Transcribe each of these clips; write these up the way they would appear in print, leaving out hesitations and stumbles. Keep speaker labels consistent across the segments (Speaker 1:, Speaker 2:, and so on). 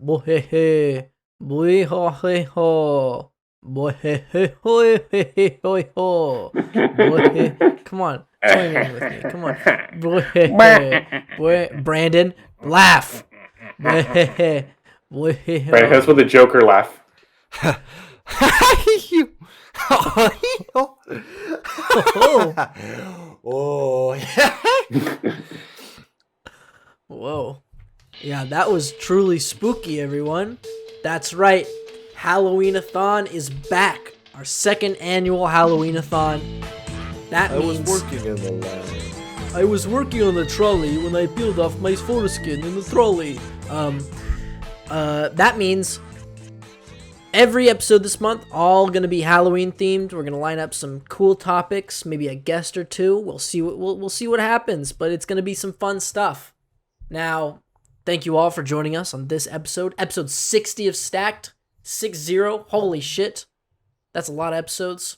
Speaker 1: Bohehe. Boihoheho. Bohehehoihoiho. Bohe. Come on. Join in with me. Come on. Bohehe. Brandon, laugh. Bohehe. Bohehe.
Speaker 2: Right, that's with the Joker laugh.
Speaker 3: Oh.
Speaker 1: Whoa. Yeah, that was truly spooky, everyone. That's right. Halloweenathon is back. Our second annual Halloweenathon. That means
Speaker 3: I was working in the lab.
Speaker 1: I was working on the trolley when I peeled off my foreskin in the trolley. That means every episode this month, all gonna be Halloween themed. We're gonna line up some cool topics, maybe a guest or two. We'll see what happens, but it's gonna be some fun stuff. Now, thank you all for joining us on this episode 60 of Stacked, 60. Holy shit, that's a lot of episodes.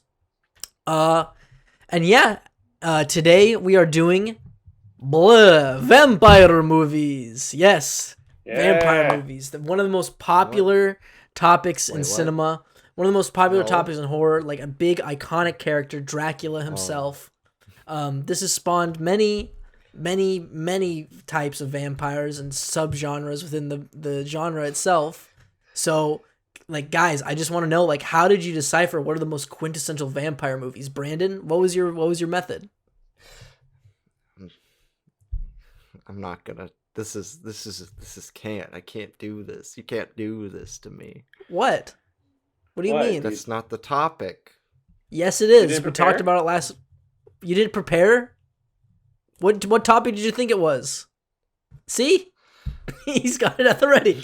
Speaker 1: Today we are doing vampire movies. Yes,
Speaker 2: Yeah.
Speaker 1: vampire movies. One of the most popular topics in cinema. One of the most popular topics in horror. Like a big iconic character, Dracula himself. This has spawned many types of vampires and subgenres within the genre itself. So, like, guys, I just want to know, like, how did you decipher what are the most quintessential vampire movies? Brandon, what was your method?
Speaker 3: I'm not gonna. This is I can't do this. You can't do this to me.
Speaker 1: What? What do you mean?
Speaker 3: That's not the topic.
Speaker 1: Yes, it is. We talked about it last. You didn't prepare? What topic did you think it was? See? He's got it at the ready.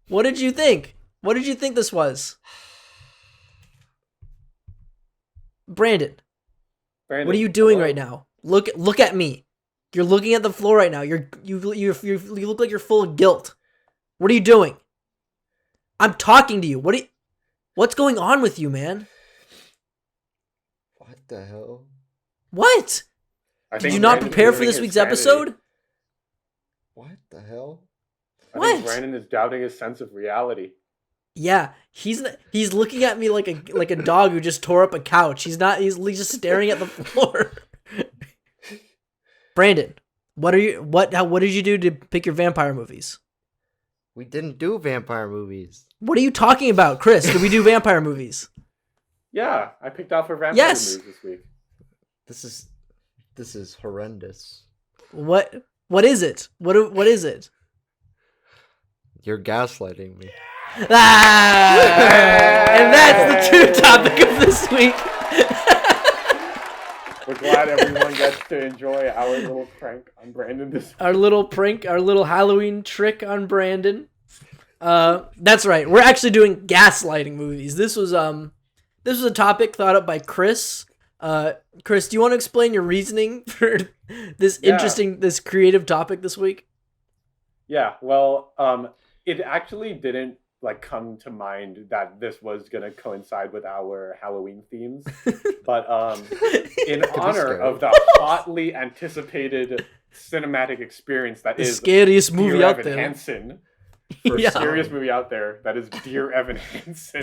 Speaker 1: What did you think? What did you think this was? Brandon, what are you doing right now? Look at me. You're looking at the floor right now. You look like you're full of guilt. What are you doing? I'm talking to you. What's going on with you, man?
Speaker 3: What the hell?
Speaker 1: What? Did you not prepare for this week's episode?
Speaker 3: What the hell?
Speaker 2: I think Brandon is doubting his sense of reality.
Speaker 1: Yeah, he's looking at me like a dog who just tore up a couch. He's just staring at the floor. Brandon, what did you do to pick your vampire movies?
Speaker 3: We didn't do vampire movies.
Speaker 1: What are you talking about, Chris? Did we do vampire movies?
Speaker 2: Yeah, I picked out for vampire movies this week.
Speaker 3: This is horrendous.
Speaker 1: What is it? What is it?
Speaker 3: You're gaslighting me.
Speaker 1: And that's the true topic of this week.
Speaker 2: We're glad everyone gets to enjoy our little prank on Brandon this week.
Speaker 1: Our little Halloween trick on Brandon. That's right. We're actually doing gaslighting movies. This was a topic thought up by Chris. Chris, do you want to explain your reasoning for this this creative topic this week?
Speaker 2: Yeah, well, it actually didn't come to mind that this was gonna coincide with our Halloween themes, but in honor of the hotly anticipated cinematic experience that is
Speaker 1: scariest movie
Speaker 2: Dear
Speaker 1: out
Speaker 2: Evan
Speaker 1: there.
Speaker 2: Hansen,
Speaker 1: Scariest
Speaker 2: movie out there that is Dear Evan Hansen.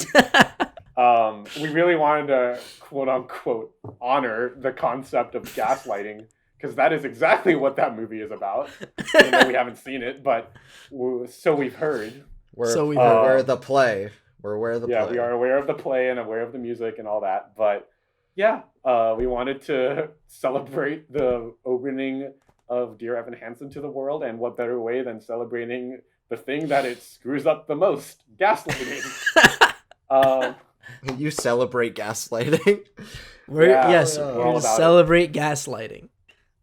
Speaker 2: We really wanted to quote unquote honor the concept of gaslighting, because that is exactly what that movie is about. Even though we haven't seen it, but so we've heard.
Speaker 3: We're aware of the play. We're aware of the play.
Speaker 2: Yeah, we are aware of the play and aware of the music and all that. But yeah, we wanted to celebrate the opening of Dear Evan Hansen to the world, and what better way than celebrating the thing that it screws up the most, gaslighting.
Speaker 3: You celebrate gaslighting?
Speaker 1: We're gonna celebrate gaslighting.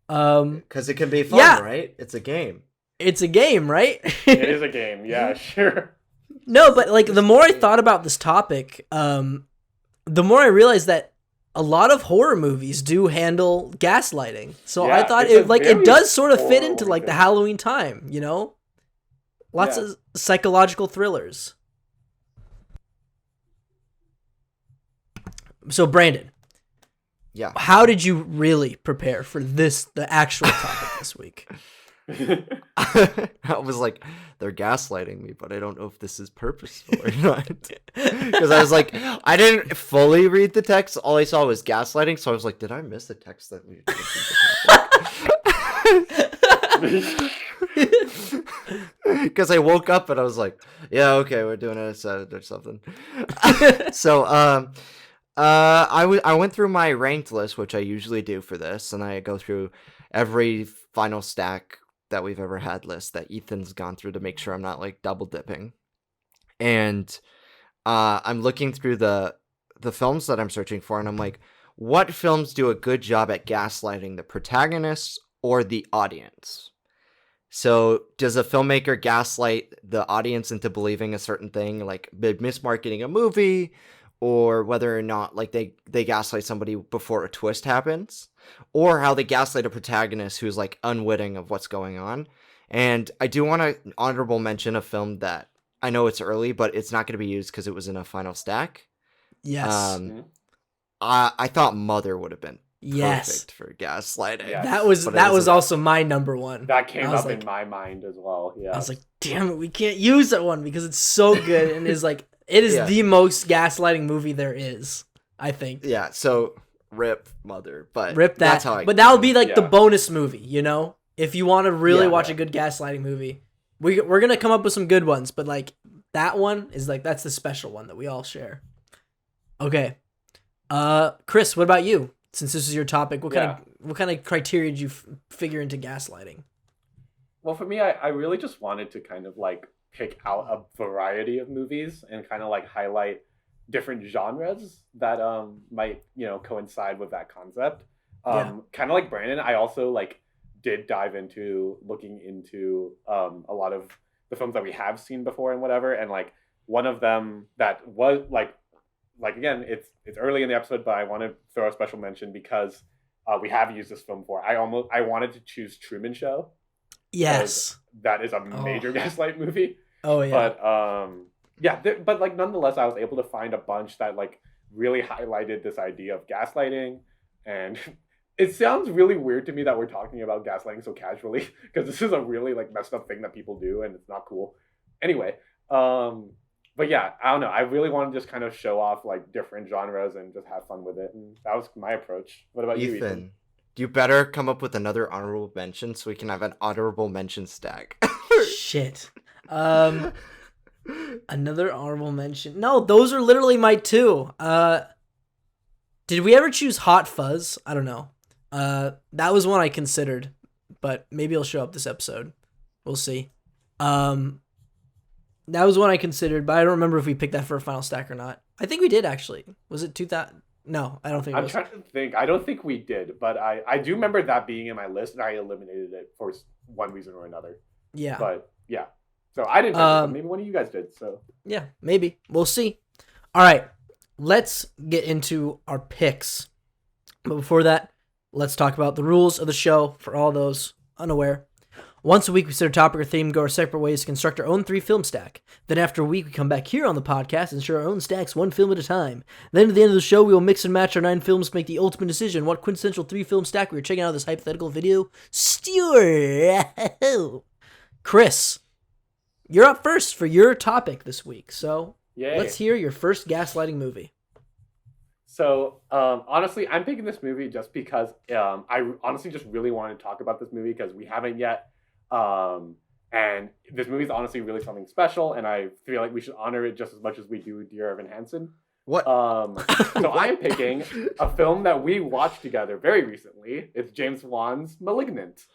Speaker 3: Because it can be fun, right? It's a game.
Speaker 1: It's a game, right?
Speaker 2: It is a game, yeah, sure.
Speaker 1: No, but the more I thought about this topic, the more I realized that a lot of horror movies do handle gaslighting. So I thought it does sort of fit into the Halloween time, you know? Lots of psychological thrillers. So Brandon,
Speaker 3: yeah,
Speaker 1: how did you really prepare for the actual topic this week?
Speaker 3: I was like, they're gaslighting me, but I don't know if this is purposeful or not. Because I was like, I didn't fully read the text. All I saw was gaslighting. So I was like, did I miss the text that we because I woke up and I was like, yeah, okay, we're doing an episode or something. So I went through my ranked list, which I usually do for this, and I go through every final stack that we've ever had list that Ethan's gone through to make sure I'm not like double dipping. And I'm looking through the films that I'm searching for, and I'm like, what films do a good job at gaslighting the protagonist or the audience? So does a filmmaker gaslight the audience into believing a certain thing, like mismarketing a movie, or whether or not like they gaslight somebody before a twist happens, or how they gaslight a protagonist who's like unwitting of what's going on? And I do want to honorable mention a film that I know it's early, but it's not going to be used because it was in a final stack.
Speaker 1: Yes.
Speaker 3: I thought Mother would have been
Speaker 1: Yes.
Speaker 3: perfect for gaslighting.
Speaker 2: Yes.
Speaker 1: That was also my number one.
Speaker 2: That came up
Speaker 1: like,
Speaker 2: in my mind as well. Yeah.
Speaker 1: I was like, damn it, we can't use that one because it's so good and is like it is the most gaslighting movie there is, I think.
Speaker 3: Yeah, so rip Mother, but
Speaker 1: Rip that.
Speaker 3: That's how
Speaker 1: but that'll be like the bonus movie, you know? If you want to really watch a good gaslighting movie. We're going to come up with some good ones, but like that one is like that's the special one that we all share. Okay. Chris, what about you? Since this is your topic, what kind of criteria did you figure into gaslighting?
Speaker 2: Well, for me, I really just wanted to kind of like pick out a variety of movies and kind of like highlight different genres that might, you know, coincide with that concept. Kind of like Brandon, I also like did dive into looking into a lot of the films that we have seen before and whatever, and like one of them that was like again, it's early in the episode, but I want to throw a special mention because we have used this film before. I wanted to choose Truman Show.
Speaker 1: Yes,
Speaker 2: that is a major gaslight movie.
Speaker 1: Oh yeah,
Speaker 2: but but like nonetheless, I was able to find a bunch that like really highlighted this idea of gaslighting, and it sounds really weird to me that we're talking about gaslighting so casually because this is a really like messed up thing that people do, and it's not cool. Anyway, but yeah, I don't know. I really want to just kind of show off like different genres and just have fun with it. And that was my approach. What about you, Ethan?
Speaker 3: You better come up with another honorable mention so we can have an honorable mention stack.
Speaker 1: Shit. Another honorable mention. No, those are literally my two. Did we ever choose Hot Fuzz? I don't know. That was one I considered, but maybe it'll show up this episode. We'll see. That was one I considered, but I don't remember if we picked that for a final stack or not. I think we did, actually. Was it 2000? No, I don't think it was.
Speaker 2: I'm trying to think. I don't think we did, but I do remember that being in my list, and I eliminated it for one reason or another.
Speaker 1: Yeah.
Speaker 2: But, yeah. So I didn't pick it, maybe one of you guys did, so.
Speaker 1: Yeah, maybe. We'll see. All right. Let's get into our picks. But before that, let's talk about the rules of the show for all those unaware. Once a week, we set a topic or theme, go our separate ways to construct our own 3-film stack. Then after a week, we come back here on the podcast and share our own stacks 1 film at a time. Then at the end of the show, we will mix and match our 9 films to make the ultimate decision what quintessential 3-film stack we are checking out this hypothetical video. Stewart! Chris, you're up first for your topic this week. So let's hear your first gaslighting movie.
Speaker 2: So, honestly, I'm picking this movie just because I honestly just really want to talk about this movie because we haven't yet. And this movie is honestly really something special, and I feel like we should honor it just as much as we do Dear Evan Hansen.
Speaker 3: What?
Speaker 2: So I'm picking a film that we watched together very recently. It's James Wan's *Malignant*.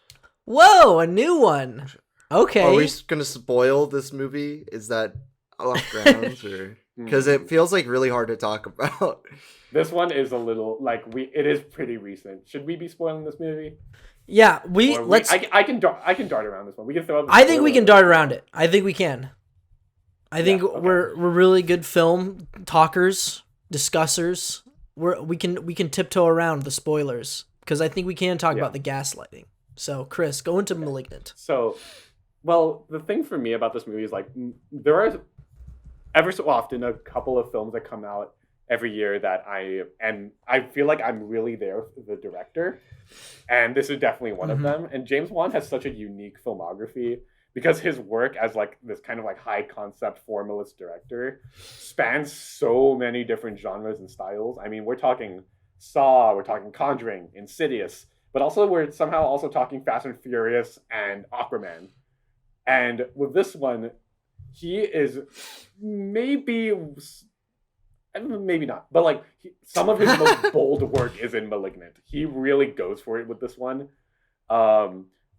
Speaker 1: Whoa, a new one. Okay.
Speaker 3: Are we going to spoil this movie? Is that off grounds? Because it feels like really hard to talk about.
Speaker 2: This one is a little it is pretty recent. Should we be spoiling this movie?
Speaker 1: Yeah, let's.
Speaker 2: I can dart around this one. We can throw.
Speaker 1: I think we can dart around it. I think we can. I think we're really good film talkers, discussers. We can tiptoe around the spoilers because I think we can talk about the gaslighting. So, Chris, go into *Malignant*.
Speaker 2: So, well, the thing for me about this movie is like there are ever so often a couple of films that come out every year that I feel like I'm really there for the director, and this is definitely one of them. And James Wan has such a unique filmography because his work as like this kind of like high concept formalist director spans so many different genres and styles. I mean, we're talking Saw, we're talking Conjuring, Insidious, but also we're somehow also talking Fast and Furious and Aquaman. And with this one, he is maybe not, but like some of his most bold work is in Malignant. He really goes for it with this one.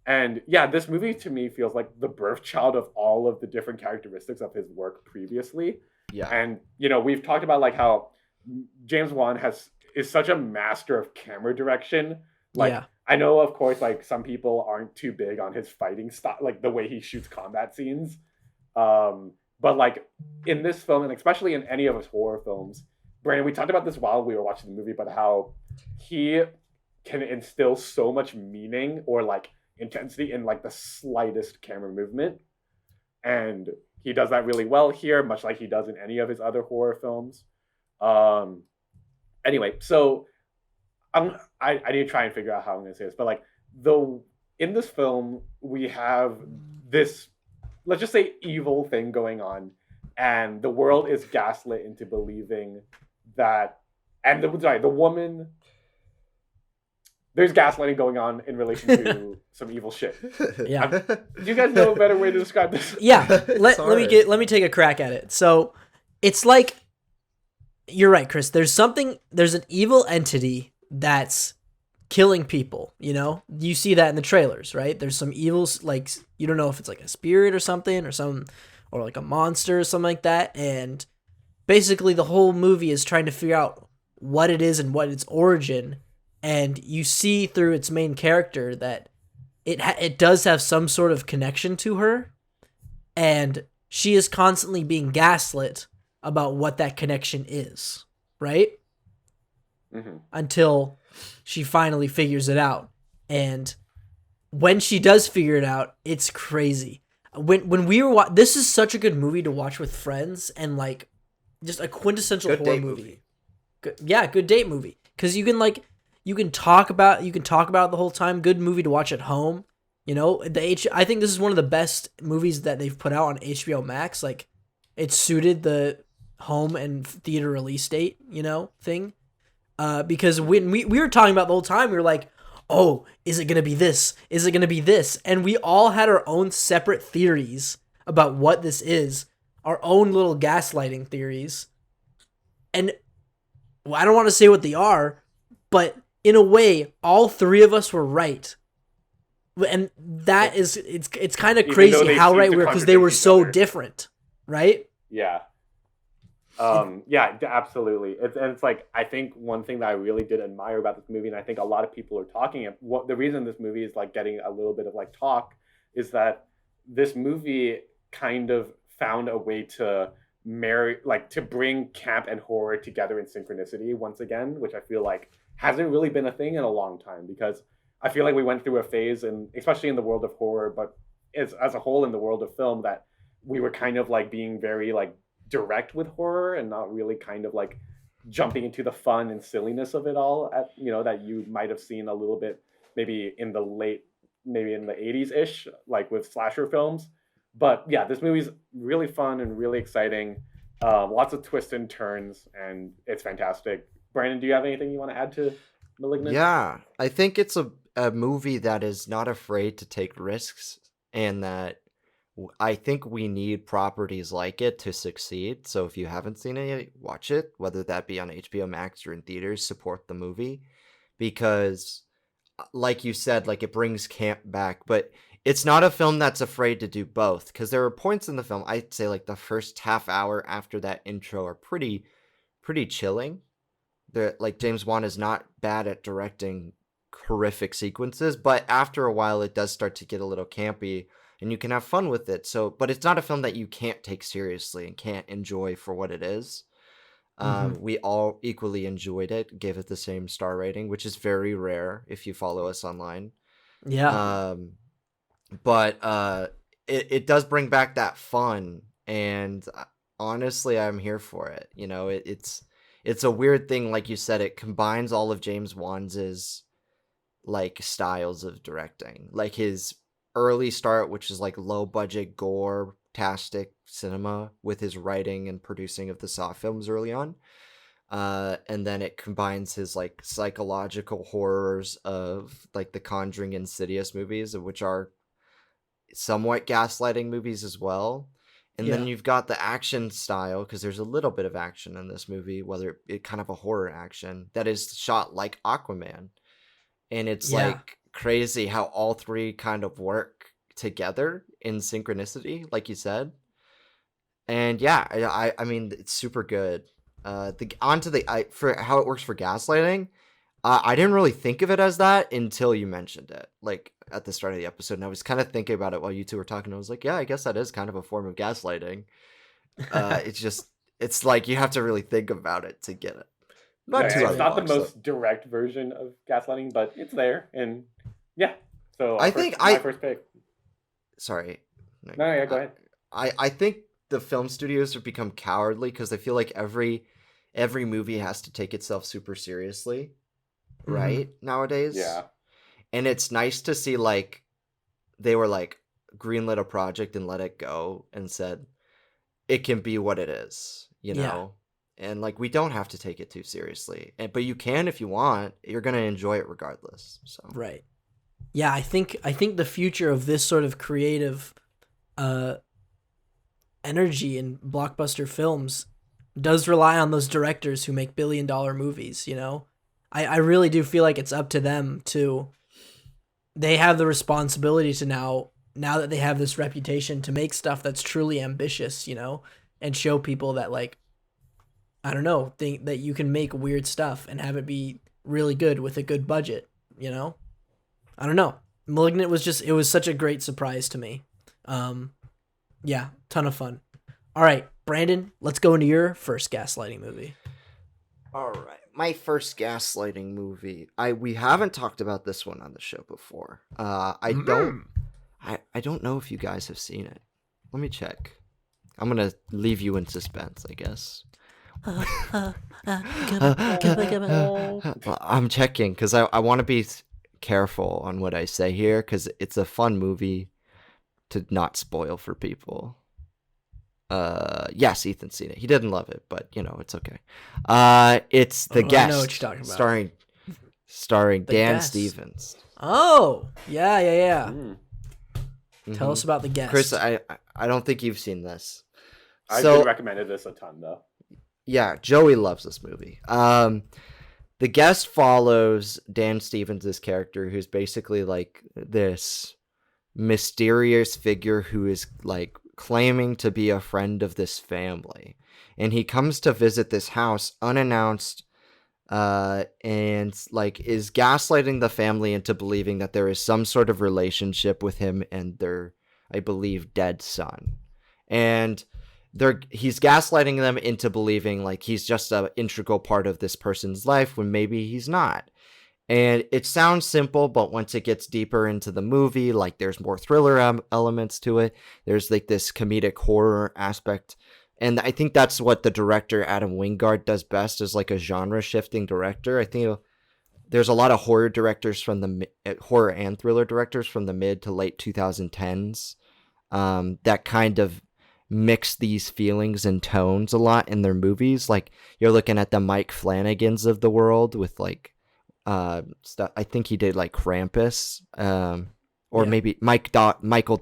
Speaker 2: And yeah, this movie to me feels like the birth child of all of the different characteristics of his work previously.
Speaker 3: Yeah.
Speaker 2: And you know, we've talked about like how James Wan is such a master of camera direction. Like, yeah. I know, of course, like some people aren't too big on his fighting style, like the way he shoots combat scenes. But like in this film, and especially in any of his horror films, Brandon, we talked about this while we were watching the movie, but how he can instill so much meaning or like intensity in like the slightest camera movement. And he does that really well here, much like he does in any of his other horror films. Anyway, so I need to try and figure out how I'm going to say this, but like in this film, we have this, let's just say, evil thing going on, and the world is gaslit into believing that, and the woman, there's gaslighting going on in relation to some evil shit.
Speaker 1: Yeah.
Speaker 2: Do you guys know a better way to describe this?
Speaker 1: Yeah. Let me take a crack at it. So it's like, you're right, Chris. There's an evil entity that's killing people, you know? You see that in the trailers, right? There's some evils, like, you don't know if it's like a spirit or something or like a monster or something like that. And basically the whole movie is trying to figure out what it is and what its origin. And you see through its main character that it does have some sort of connection to her. And she is constantly being gaslit about what that connection is, right? Mm-hmm. Until she finally figures it out. And when she does figure it out, it's crazy. When we were this is such a good movie to watch with friends, and like just a quintessential horror movie. Good date movie, because you can talk about it the whole time. Good movie to watch at home. You know, I think this is one of the best movies that they've put out on HBO Max. Like, it suited the home and theater release date, you know, thing. Because when we were talking about the whole time, we were like, oh, is it going to be this? Is it going to be this? And we all had our own separate theories about what this is, our own little gaslighting theories. And I don't want to say what they are, but in a way, all three of us were right. And that is, it's kind of crazy how right we were, because they were so different, right?
Speaker 2: Yeah. Yeah, absolutely. It's like, I think one thing that I really did admire about this movie, and I think a lot of people are talking, the reason this movie is like getting a little bit of like talk, is that this movie kind of found a way to to bring camp and horror together in synchronicity once again, which I feel like hasn't really been a thing in a long time, because I feel like we went through a phase, and especially in the world of horror, but as a whole in the world of film, that we were kind of like being very like direct with horror and not really kind of like jumping into the fun and silliness of it all, that you might have seen a little bit maybe in the 80s-ish, like with slasher films. But yeah, this movie's really fun and really exciting. Lots of twists and turns, and it's fantastic. Brandon, do you have anything you want to add to Malignant?
Speaker 3: Yeah, I think it's a movie that is not afraid to take risks, and that I think we need properties like it to succeed. So if you haven't seen it, watch it, whether that be on HBO Max or in theaters. Support the movie, because like you said, like, it brings camp back, but it's not a film that's afraid to do both, because there are points in the film, I'd say like the first half hour after that intro are pretty chilling. Like, James Wan is not bad at directing horrific sequences, but after a while it does start to get a little campy, and you can have fun with it. So, but it's not a film that you can't take seriously and can't enjoy for what it is. We all equally enjoyed it, gave it the same star rating, which is very rare if you follow us online.
Speaker 1: Yeah.
Speaker 3: But it does bring back that fun, and honestly, I'm here for it. You know, it's a weird thing, like you said, it combines all of James Wan's like styles of directing. Like his early start, which is like low budget gore tastic cinema, with his writing and producing of the Saw films early on. And then it combines his like psychological horrors of like the Conjuring, Insidious movies, which are somewhat gaslighting movies as well. And then you've got the action style, because there's a little bit of action in this movie, whether it kind of a horror action that is shot like Aquaman. And it's like crazy how all three kind of work together in synchronicity, like you said. And yeah, I mean, it's super good. For how it works for gaslighting, I didn't really think of it as that until you mentioned it, like at the start of the episode. And I was kind of thinking about it while you two were talking. I was like, yeah, I guess that is kind of a form of gaslighting. It's like you have to really think about it to get it.
Speaker 2: It's not the most direct version of gaslighting, but it's there. And yeah, so
Speaker 3: I think
Speaker 2: my first pick.
Speaker 3: Sorry.
Speaker 2: No, go ahead.
Speaker 3: I think the film studios have become cowardly because I feel like every movie has to take itself super seriously, right? Nowadays.
Speaker 2: Yeah.
Speaker 3: And it's nice to see like they were like greenlit a project and let it go and said it can be what it is, you know? And like we don't have to take it too seriously. But you can if you want. You're going to enjoy it regardless. So
Speaker 1: Right. Yeah, I think the future of this sort of creative energy in blockbuster films does rely on those directors who make billion-dollar movies, you know? I really do feel like it's up to them to... They have the responsibility to now that they have this reputation, to make stuff that's truly ambitious, you know? And show people that, like, I don't know, think that you can make weird stuff and have it be really good with a good budget, you know? I don't know. Malignant was it was such a great surprise to me. Yeah, ton of fun. All right, Brandon, let's go into your first gaslighting movie.
Speaker 3: All right, my first gaslighting movie. We haven't talked about this one on the show before. I don't know if you guys have seen it. Let me check. I'm gonna leave you in suspense, I guess. I'm checking because I want to be careful on what I say here, because it's a fun movie to not spoil for people. Yes, Ethan's seen it. He didn't love it, but you know, it's okay. It's The Guest.
Speaker 1: I know what you're talking about.
Speaker 3: Starring Dan
Speaker 1: Guest.
Speaker 3: Stevens.
Speaker 1: Oh, yeah. Tell us about The Guest.
Speaker 3: Chris, I don't think you've seen this.
Speaker 2: I've been recommended this a ton, though.
Speaker 3: Yeah, Joey loves this movie. The Guest follows Dan Stevens' character, who's basically like this mysterious figure who is like claiming to be a friend of this family. And he comes to visit this house unannounced, and like is gaslighting the family into believing that there is some sort of relationship with him and their, I believe, dead son. And he's gaslighting them into believing like he's just an integral part of this person's life when maybe he's not. And it sounds simple, but once it gets deeper into the movie, like there's more thriller elements to it. There's like this comedic horror aspect. And I think that's what the director Adam Wingard does best, is like a genre shifting director. I think there's a lot of horror directors horror and thriller directors from the mid to late 2010s that kind of mix these feelings and tones a lot in their movies. Like you're looking at the Mike Flanagans of the world with like stuff. I think he did like Krampus, maybe Michael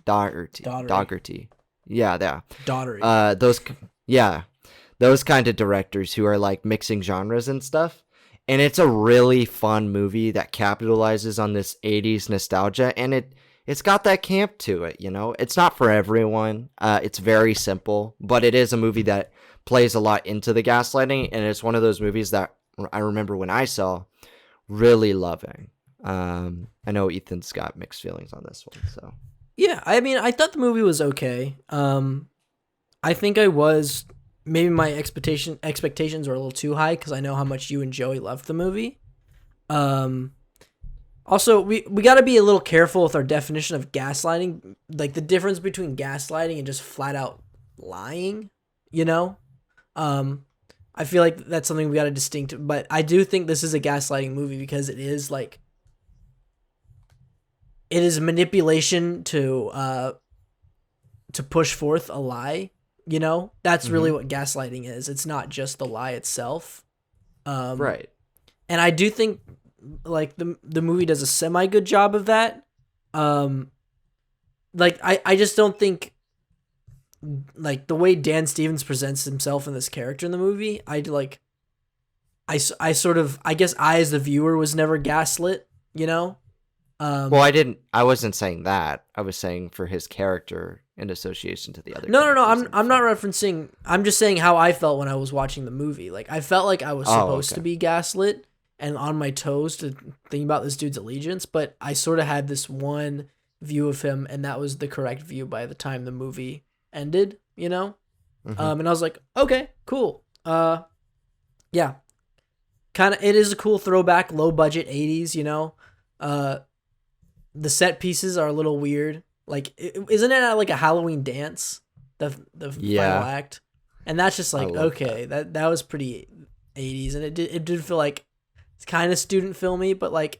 Speaker 3: Dougherty. Yeah.
Speaker 1: Daugherty.
Speaker 3: Those kind of directors who are like mixing genres and stuff. And it's a really fun movie that capitalizes on this 80s nostalgia, and it's got that camp to it, you know? It's not for everyone. It's very simple, but it is a movie that plays a lot into the gaslighting, and it's one of those movies that I remember when I saw really loving. I know Ethan's got mixed feelings on this one, so.
Speaker 1: Yeah, I mean, I thought the movie was okay. I think maybe my expectations were a little too high because I know how much you and Joey loved the movie. Also, we got to be a little careful with our definition of gaslighting, like the difference between gaslighting and just flat out lying, you know? I feel like that's something we got to distinct, but I do think this is a gaslighting movie because it is like, it is manipulation to push forth a lie, you know? That's really what gaslighting is. It's not just the lie itself.
Speaker 3: Right.
Speaker 1: And I do think like the movie does a semi good job of that. Like I just don't think like the way Dan Stevens presents himself in this character in the movie, I sort of, I guess I as the viewer was never gaslit, you know?
Speaker 3: Well, I wasn't saying that. I was saying for his character in association to the other.
Speaker 1: No. I'm not referencing. I'm just saying how I felt when I was watching the movie. Like I felt like I was supposed to be gaslit and on my toes to think about this dude's allegiance, but I sort of had this one view of him, and that was the correct view by the time the movie ended. You know, and I was like, okay, cool. Yeah, kind of. It is a cool throwback, low budget '80s. You know, the set pieces are a little weird. Like, isn't it like a Halloween dance? The final act, and that's just like okay, that was pretty '80s, and it did feel like it's kind of student filmy, but like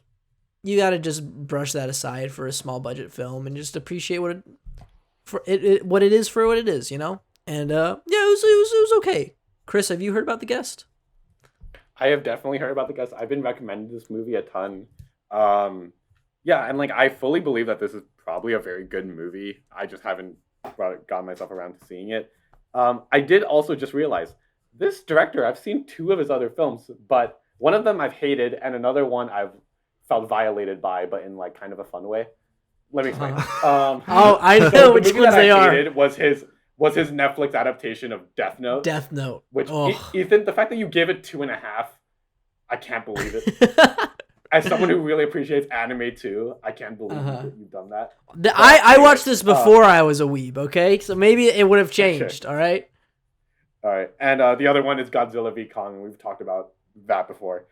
Speaker 1: you got to just brush that aside for a small budget film and just appreciate what it is for what it is, you know. And yeah, it was okay. Chris, have you heard about The Guest?
Speaker 2: I have definitely heard about The Guest. I've been recommended this movie a ton. Yeah, and like I fully believe that this is probably a very good movie. I just haven't gotten myself around to seeing it. I did also just realize this director, I've seen 2 of his other films, but one of them I've hated and another one I've felt violated by, but in like kind of a fun way. Let me explain.
Speaker 1: I know
Speaker 2: so
Speaker 1: which ones they are.
Speaker 2: Hated was his Netflix adaptation of Death Note.
Speaker 1: Death Note.
Speaker 2: Which Ethan, the fact that you gave it 2.5, I can't believe it. As someone who really appreciates anime too, I can't believe that you've done that.
Speaker 1: I watched this before I was a weeb, okay? So maybe it would have changed, all right?
Speaker 2: All right. And the other one is Godzilla v. Kong. We've talked about that before.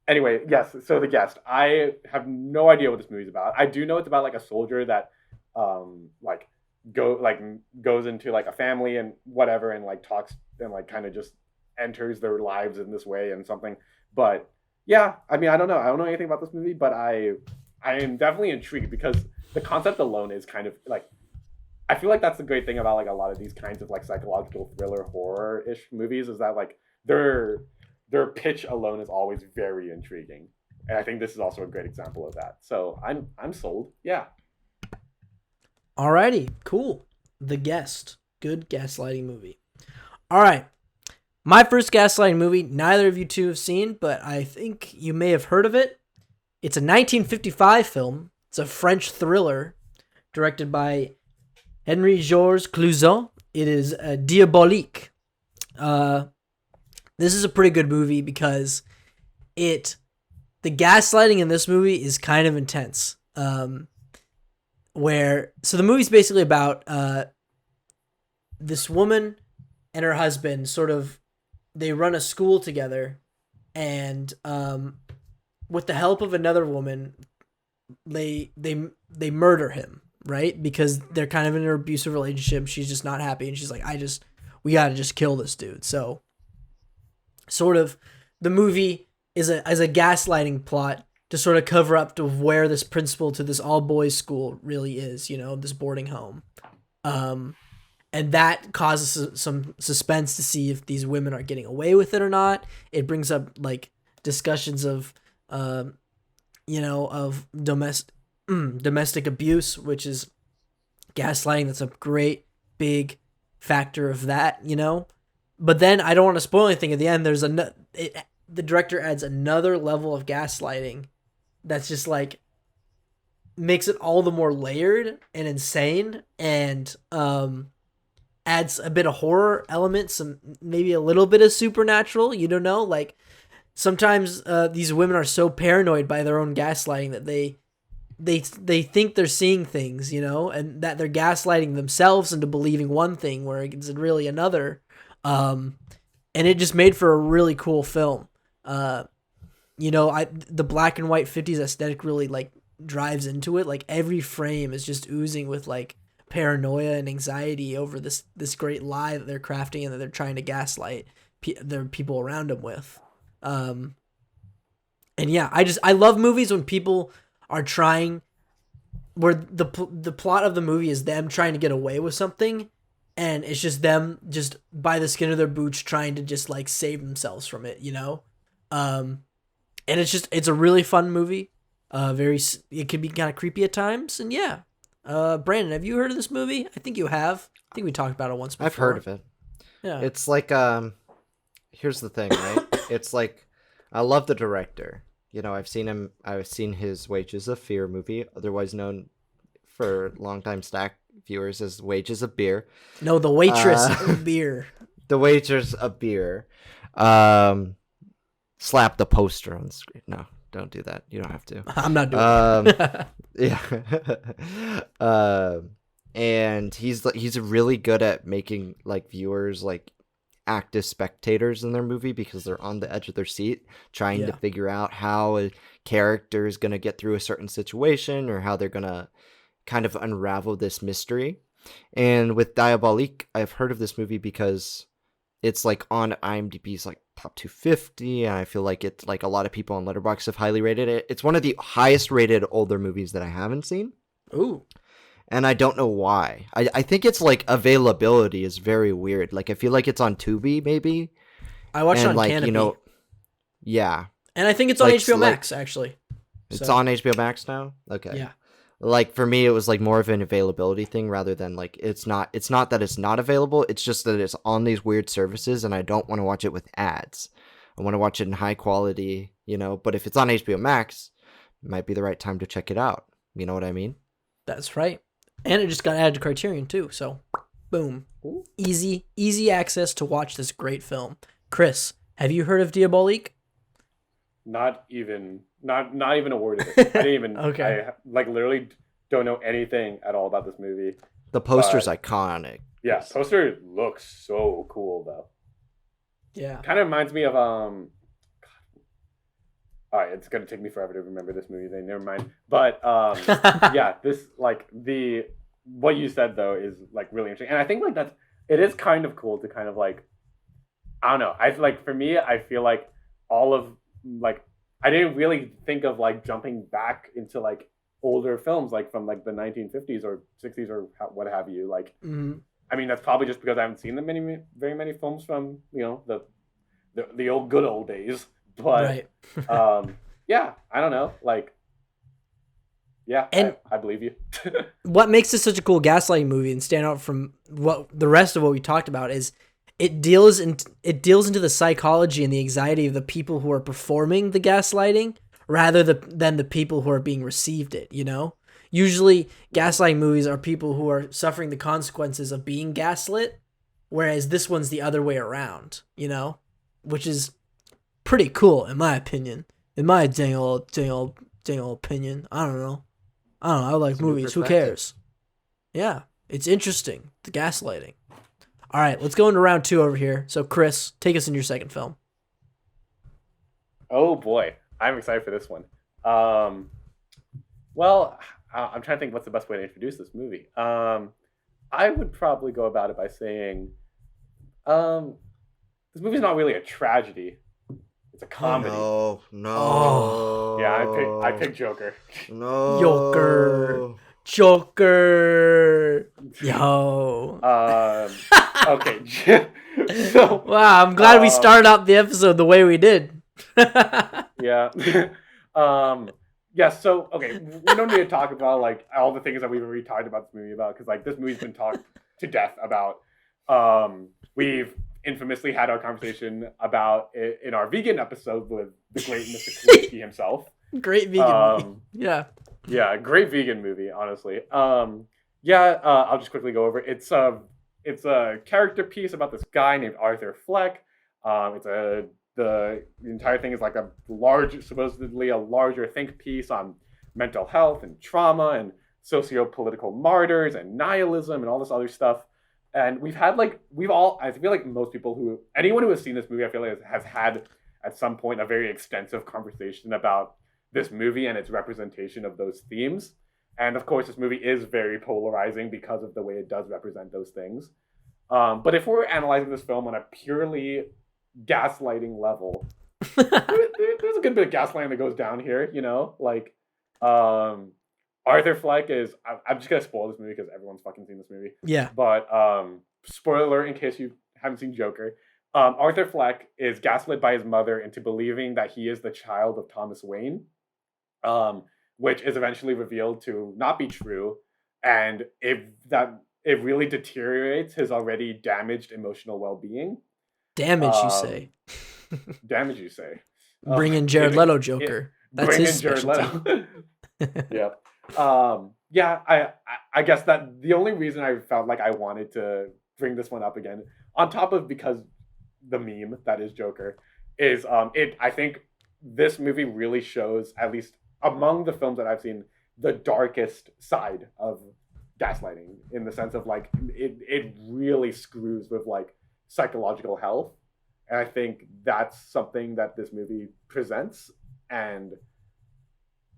Speaker 2: Anyway, yes, so The Guest. I have no idea what this movie's about. I do know it's about like a soldier that goes into like a family and whatever and like talks and like kind of just enters their lives in this way and something. But yeah, I mean, I don't know. I don't know anything about this movie, but I am definitely intrigued because the concept alone is kind of like, I feel like that's the great thing about like a lot of these kinds of like psychological thriller horror-ish movies is that like their pitch alone is always very intriguing. And I think this is also a great example of that. So I'm sold. Yeah.
Speaker 1: Alrighty, cool. The Guest. Good gaslighting movie. All right. My first gaslighting movie, neither of you two have seen, but I think you may have heard of it. It's a 1955 film. It's a French thriller directed by Henri-Georges Clouzot. It is Diabolique. This is a pretty good movie because the gaslighting in this movie is kind of intense. So the movie's basically about this woman and her husband they run a school together, and with the help of another woman, they murder him, right? Because they're kind of in an abusive relationship. She's just not happy, and she's like, we gotta just kill this dude. So, sort of, the movie is a gaslighting plot to sort of cover up to where this principal to this all boys school really is, you know, this boarding home. And that causes some suspense to see if these women are getting away with it or not. It brings up like discussions of, of domestic abuse, which is gaslighting. That's a great big factor of that, you know. But then I don't want to spoil anything. At the end, the director adds another level of gaslighting that's just like makes it all the more layered and insane, and adds a bit of horror element, some maybe a little bit of supernatural. You don't know, like sometimes these women are so paranoid by their own gaslighting that they think they're seeing things, you know, and that they're gaslighting themselves into believing one thing where it's really another. And it just made for a really cool film. The black and white 50s aesthetic really like drives into it. Like every frame is just oozing with like paranoia and anxiety over this great lie that they're crafting and that they're trying to gaslight. the people around him with. And yeah, I love movies when people are trying, where the plot of the movie is them trying to get away with something, and it's just them just by the skin of their boots trying to just like save themselves from it, you know? And it's a really fun movie. It can be kind of creepy at times, and yeah. Brandon, have you heard of this movie? I think you have. I think we talked about it once before.
Speaker 3: I've heard of it.
Speaker 1: Yeah.
Speaker 3: It's like, here's the thing, right? It's like, I love the director. You know, I've seen his Wages of Fear movie, otherwise known for longtime Stack viewers as Wages of Beer.
Speaker 1: No, The Waitress of Beer.
Speaker 3: The Waitress of Beer. Slap the poster on the screen. No, don't do that. You don't have to.
Speaker 1: I'm not doing it.
Speaker 3: Yeah. And he's really good at making like viewers like act as spectators in their movie because they're on the edge of their seat trying to figure out how a character is going to get through a certain situation or how they're going to kind of unravel this mystery. And with Diabolique, I've heard of this movie because it's like on IMDb's like top 250, and I feel like it's like a lot of people on Letterboxd have highly rated it. It's one of the highest rated older movies that I haven't seen.
Speaker 1: Ooh.
Speaker 3: And I don't know why. I think it's like availability is very weird. Like I feel like it's on Tubi maybe.
Speaker 1: I watched it on
Speaker 3: like,
Speaker 1: Canopy.
Speaker 3: you know, yeah.
Speaker 1: And I think it's on
Speaker 3: like,
Speaker 1: HBO Max actually.
Speaker 3: It's on HBO Max now? Okay.
Speaker 1: Yeah.
Speaker 3: Like for me it was like more of an availability thing rather than like it's not that it's not available, it's just that it's on these weird services and I don't want to watch it with ads. I want to watch it in high quality, you know, but if it's on HBO Max, it might be the right time to check it out. You know what I mean?
Speaker 1: That's right. And it just got added to Criterion too, so boom.
Speaker 2: Ooh.
Speaker 1: Easy access to watch this great film. Chris, have you heard of Diabolique?
Speaker 2: Not even a word of it. I didn't even.
Speaker 1: Okay.
Speaker 2: I like literally don't know anything at all about this movie.
Speaker 3: The poster's iconic.
Speaker 2: Yeah, poster looks so cool though.
Speaker 1: Yeah.
Speaker 2: Kind of reminds me of All right, it's gonna take me forever to remember this movie. Then never mind. But yeah, this like what you said though is like really interesting, and I think like it is kind of cool to kind of like I don't know. I like for me, I feel like all of like I didn't really think of like jumping back into like older films like from like the 1950s or 60s or what have you. Like, I mean that's probably just because I haven't seen very many films from the old good old days. But
Speaker 1: right.
Speaker 2: yeah, I don't know. Like, yeah,
Speaker 1: and
Speaker 2: I believe you.
Speaker 1: What makes this such a cool gaslighting movie and stand out from what the rest of what we talked about is it deals into the psychology and the anxiety of the people who are performing the gaslighting rather than the people who are being received it, you know? Usually gaslighting movies are people who are suffering the consequences of being gaslit, whereas this one's the other way around, you know? Which is pretty cool in my opinion. In my dang old opinion. I don't know. I like movies. Who cares? Yeah, it's interesting. The gaslighting. All right, let's go into round 2 over here. So, Chris, take us in your second film.
Speaker 2: Oh boy, I'm excited for this one. Well, I'm trying to think what's the best way to introduce this movie. I would probably go about it by saying, this movie's not really a tragedy. It's a comedy.
Speaker 3: No.
Speaker 2: Oh. Yeah, I picked Joker.
Speaker 3: No.
Speaker 1: Joker. Yo.
Speaker 2: Okay. So,
Speaker 1: wow, I'm glad we started out the episode the way we did.
Speaker 2: Yeah. Yeah, so, okay, we don't need to talk about, like, all the things that we've already talked about this movie about, because, like, this movie's been talked to death about. We've infamously had our conversation about it in our vegan episode with the great Mr. Kowalski himself.
Speaker 1: Great vegan movie. Yeah.
Speaker 2: Yeah, great vegan movie, honestly. I'll just quickly go over it. It's a character piece about this guy named Arthur Fleck. The entire thing is like supposedly a larger think piece on mental health and trauma and socio-political martyrs and nihilism and all this other stuff. And I feel like most people anyone who has seen this movie, I feel like has had at some point a very extensive conversation about this movie and its representation of those themes. And of course, this movie is very polarizing because of the way it does represent those things. But if we're analyzing this film on a purely gaslighting level. There's a good bit of gaslighting that goes down here, you know, like Arthur Fleck is. I'm just gonna spoil this movie because everyone's fucking seen this movie.
Speaker 1: Yeah.
Speaker 2: But spoiler alert in case you haven't seen Joker. Arthur Fleck is gaslit by his mother into believing that he is the child of Thomas Wayne, which is eventually revealed to not be true, and it really deteriorates his already damaged emotional well-being.
Speaker 1: Damage, you say?
Speaker 2: Damage, you say?
Speaker 1: Bring in Jared Leto Joker. That's
Speaker 2: bring
Speaker 1: his
Speaker 2: in Jared
Speaker 1: specialty.
Speaker 2: Leto. Yeah. I guess that the only reason I felt like I wanted to bring this one up again, on top of because the meme that is Joker, is I think this movie really shows, at least among the films that I've seen, the darkest side of gaslighting, in the sense of like it really screws with like psychological health, and I think that's something that this movie presents. And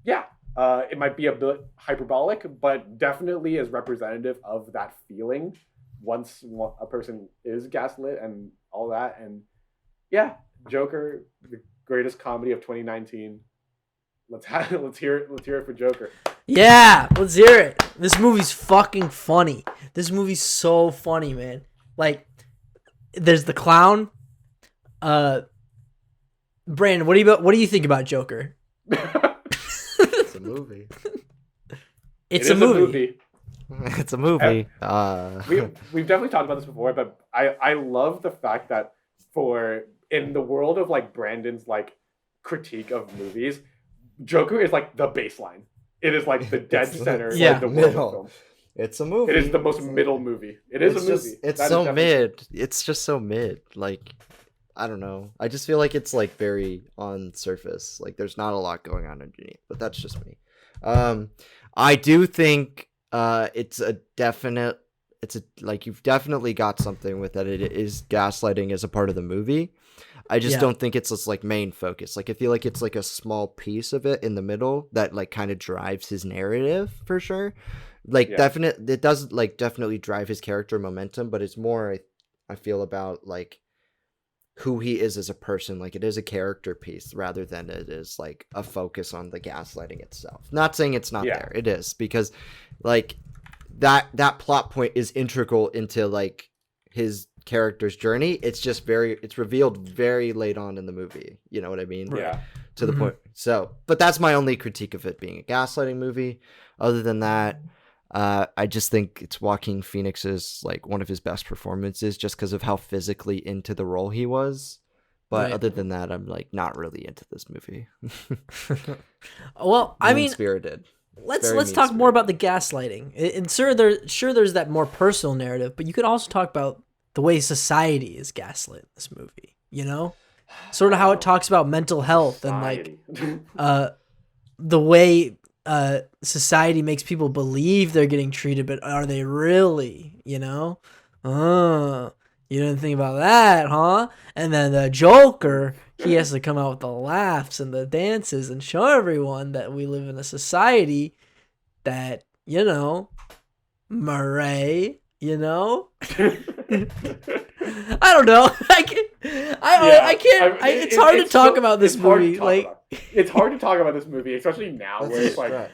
Speaker 2: yeah, it might be a bit hyperbolic, but definitely is representative of that feeling once a person is gaslit and all that. And yeah, Joker, the greatest comedy of 2019. Let's hear it for Joker.
Speaker 1: Yeah, let's hear it. This movie's fucking funny. This movie's so funny, man. Like, there's the clown. Brandon, what do you think about Joker?
Speaker 3: It's a movie.
Speaker 1: It's a movie.
Speaker 3: It's a movie.
Speaker 2: We've definitely talked about this before, but I love the fact that in the world of like Brandon's like critique of movies, Joker is like the baseline. It is like the dead center.
Speaker 1: Yeah,
Speaker 2: like the world of film.
Speaker 3: It's a movie.
Speaker 2: It is the most middle movie. It is a movie.
Speaker 3: It's so mid. It's just so mid. Like, I don't know. I just feel like it's like very on surface. Like there's not a lot going on underneath. But that's just me. I do think it's like you've definitely got something with that. It is gaslighting as a part of the movie. I just don't think it's like main focus. Like I feel like it's like a small piece of it in the middle that like kind of drives his narrative for sure. Like it does like definitely drive his character momentum, but it's more I feel about like who he is as a person. Like it is a character piece rather than it is like a focus on the gaslighting itself. Not saying it's not there. It is, because like that plot point is integral into like his character's journey. It's just it's revealed very late on in the movie. You know what I mean?
Speaker 2: Yeah.
Speaker 3: To the point. So, but that's my only critique of it being a gaslighting movie. Other than that, I just think it's Joaquin Phoenix's like one of his best performances, just because of how physically into the role he was. But other than that, I'm like not really into this movie.
Speaker 1: Well, I mean,
Speaker 3: spirited.
Speaker 1: Let's talk more about the gaslighting. And there's that more personal narrative, but you could also talk about the way society is gaslit in this movie. You know, sort of how it talks about mental health and like the way society makes people believe they're getting treated, but are they really? You know, you didn't think about that, huh? And then the Joker, he has to come out with the laughs and the dances and show everyone that we live in a society that, you know, Murray, you know? I don't know. I can't. It's hard to talk about this movie.
Speaker 2: It's hard to talk about this movie, especially now, where it's like I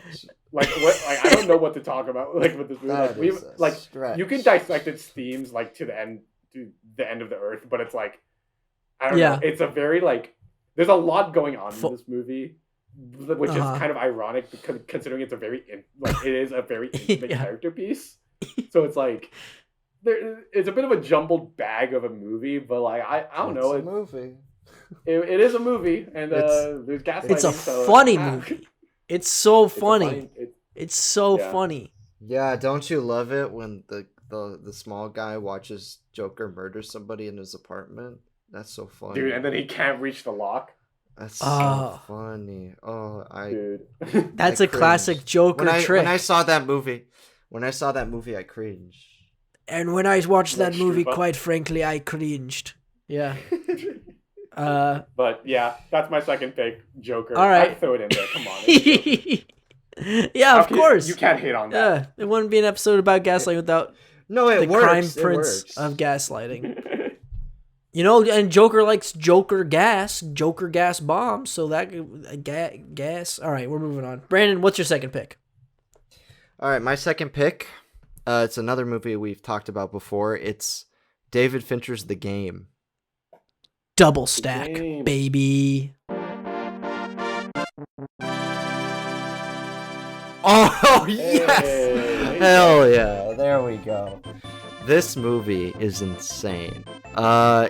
Speaker 2: don't know what to talk about like with this movie. You can dissect its themes like to the end of the earth, but it's like I don't know. It's a very like there's a lot going on in this movie, which is kind of ironic because considering it's it is a very intimate character piece. So it's like it's a bit of a jumbled bag of a movie, but like I don't know.
Speaker 3: It's a movie.
Speaker 2: It is a movie, and there's gaslighting.
Speaker 1: It's a funny movie. It's so funny. It's so funny.
Speaker 3: Yeah, don't you love it when the small guy watches Joker murder somebody in his apartment? That's so funny,
Speaker 2: dude. And then he can't reach the lock.
Speaker 3: That's so funny. Dude.
Speaker 1: That's a classic Joker trick.
Speaker 3: When I saw that movie, I cringed.
Speaker 1: And when I watched that movie, quite frankly, I cringed. Yeah.
Speaker 2: But yeah, that's my second pick, Joker.
Speaker 1: All right.
Speaker 2: I'd throw it in there. Come on.
Speaker 1: Yeah, of course.
Speaker 2: You can't hate on that.
Speaker 1: Yeah, it wouldn't be an episode about gaslighting without
Speaker 3: the
Speaker 1: crime prince of gaslighting. And Joker likes Joker gas bombs. So that gas. All right, we're moving on. Brandon, what's your second pick?
Speaker 3: All right, my second pick. It's another movie we've talked about before. It's David Fincher's The Game.
Speaker 1: Double stack, baby.
Speaker 3: Oh, yes!
Speaker 2: Hey.
Speaker 3: Hell yeah, there we go. This movie is insane.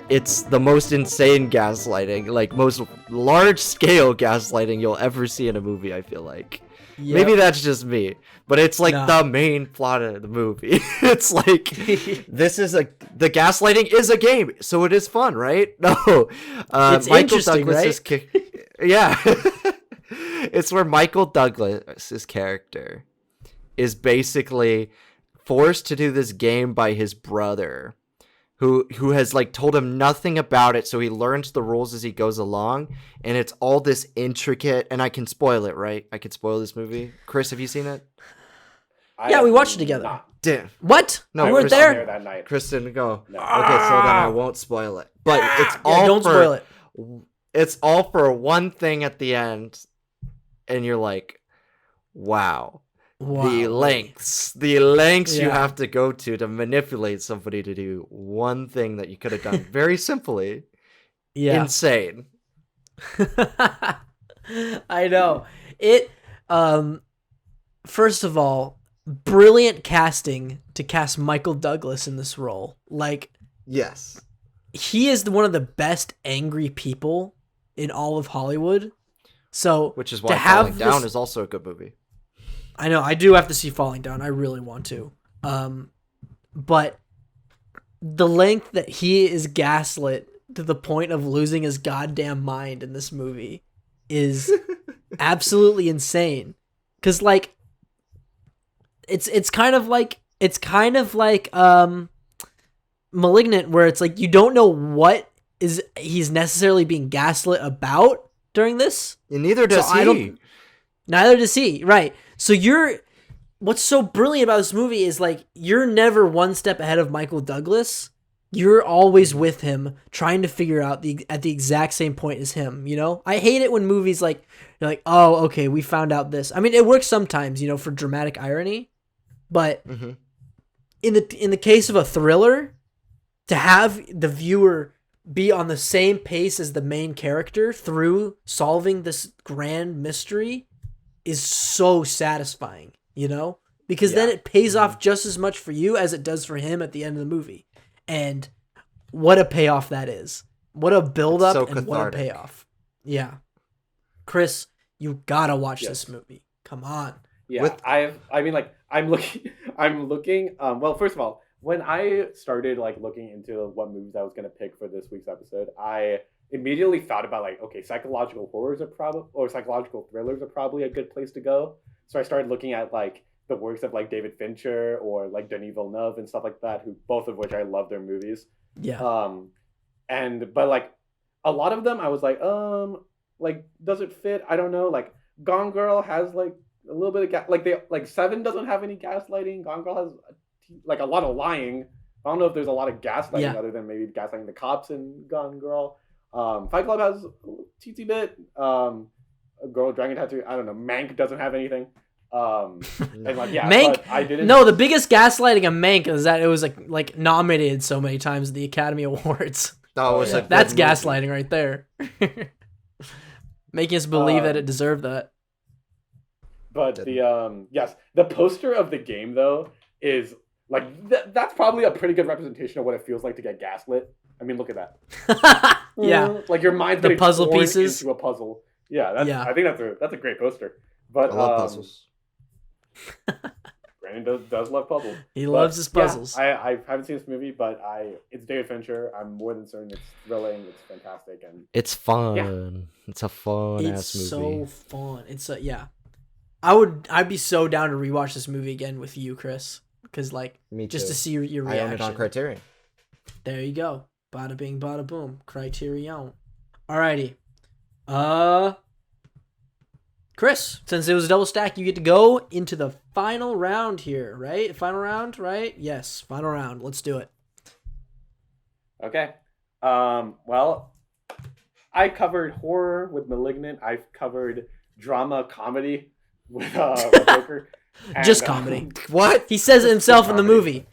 Speaker 3: It's the most insane gaslighting, like most large-scale gaslighting you'll ever see in a movie, I feel like. Yep. Maybe that's just me, but it's like the main plot of the movie. It's like, the gaslighting is a game, so it is fun, right? No.
Speaker 1: It's
Speaker 3: Michael
Speaker 1: interesting,
Speaker 3: Douglas's
Speaker 1: right?
Speaker 3: Yeah. It's where Michael Douglas's character is basically forced to do this game by his brother, who has like told him nothing about it, so he learns the rules as he goes along, and it's all this intricate, and I can spoil it, right? I can spoil this movie. Chris, have you seen it?
Speaker 1: Yeah, we watched it together.
Speaker 3: Damn.
Speaker 1: What?
Speaker 3: No,
Speaker 1: we weren't there
Speaker 2: that night.
Speaker 3: Kristen, go.
Speaker 2: No.
Speaker 3: Okay, so then I won't spoil it. But it's all
Speaker 1: don't spoil it.
Speaker 3: It's all for one thing at the end, and you're like, wow. The lengths you have to go to manipulate somebody to do one thing that you could have done very simply. Yeah. Insane.
Speaker 1: I know. It, first of all, brilliant casting to cast Michael Douglas in this role. Like,
Speaker 3: yes.
Speaker 1: He is one of the best angry people in all of Hollywood. So,
Speaker 3: which is why Falling Down is also a good movie.
Speaker 1: I know, I do have to see Falling Down. I really want to. But the length that he is gaslit to the point of losing his goddamn mind in this movie is absolutely insane. Cause like, it's kind of like Malignant, where it's like, you don't know what he's necessarily being gaslit about during this.
Speaker 3: And neither does he.
Speaker 1: Neither does he, right. So what's so brilliant about this movie is like, you're never one step ahead of Michael Douglas. You're always with him, trying to figure out at the exact same point as him, you know? I hate it when movies like, you're like, oh, okay, we found out this. I mean, it works sometimes, you know, for dramatic irony, but in the case of a thriller, to have the viewer be on the same pace as the main character through solving this grand mystery is so satisfying, you know? Because then it pays off just as much for you as it does for him at the end of the movie. And what a payoff that is. What a build-up so and what a payoff. Yeah. Chris, you gotta watch this movie. Come on.
Speaker 2: Yeah, I'm looking, well, first of all, when I started like looking into what movies I was gonna pick for this week's episode, I immediately thought about like, okay, psychological thrillers are probably a good place to go. So I started looking at like the works of like David Fincher or like Denis Villeneuve and stuff like that, both of which I love their movies.
Speaker 3: Yeah.
Speaker 2: But like a lot of them I was like, does it fit? I don't know. Like Gone Girl has like a little bit of Seven doesn't have any gaslighting. Gone Girl has like a lot of lying. I don't know if there's a lot of gaslighting other than maybe gaslighting the cops in Gone Girl. Fight Club has a teensy bit. A Girl with Dragon Tattoo. I don't know. Mank doesn't have anything. And like, yeah,
Speaker 1: Mank.
Speaker 2: I didn't.
Speaker 1: No, the biggest gaslighting of Mank is that it was like nominated so many times at the Academy Awards. That's gaslighting right there. Making us believe that it deserved that.
Speaker 2: But the poster of The Game though is like that's probably a pretty good representation of what it feels like to get gaslit. I mean, look at that.
Speaker 1: Yeah,
Speaker 2: like your mind's
Speaker 1: the
Speaker 2: getting
Speaker 1: puzzle
Speaker 2: torn
Speaker 1: pieces
Speaker 2: into a puzzle. Yeah, I think that's a great poster. But
Speaker 3: I love puzzles.
Speaker 2: Brandon does love puzzles.
Speaker 1: He loves his puzzles.
Speaker 2: Yeah, I haven't seen this movie, but it's David Fincher. I'm more than certain it's thrilling. It's fantastic, and
Speaker 3: it's fun. Yeah. It's a fun ass movie.
Speaker 1: It's so fun. I'd be so down to rewatch this movie again with you, Chris, because like just to see your reaction.
Speaker 3: I own it on Criterion.
Speaker 1: There you go. Bada bing, bada boom. Criterion. Alrighty. Chris, since it was a double stack, you get to go into the final round here, right? Final round, right? Yes, final round. Let's do it.
Speaker 2: Okay. Well, I covered horror with Malignant. I've covered drama comedy with Joker.
Speaker 1: Just
Speaker 2: And,
Speaker 1: comedy.
Speaker 3: What?
Speaker 1: He says it himself in the
Speaker 2: comedy.
Speaker 1: movie.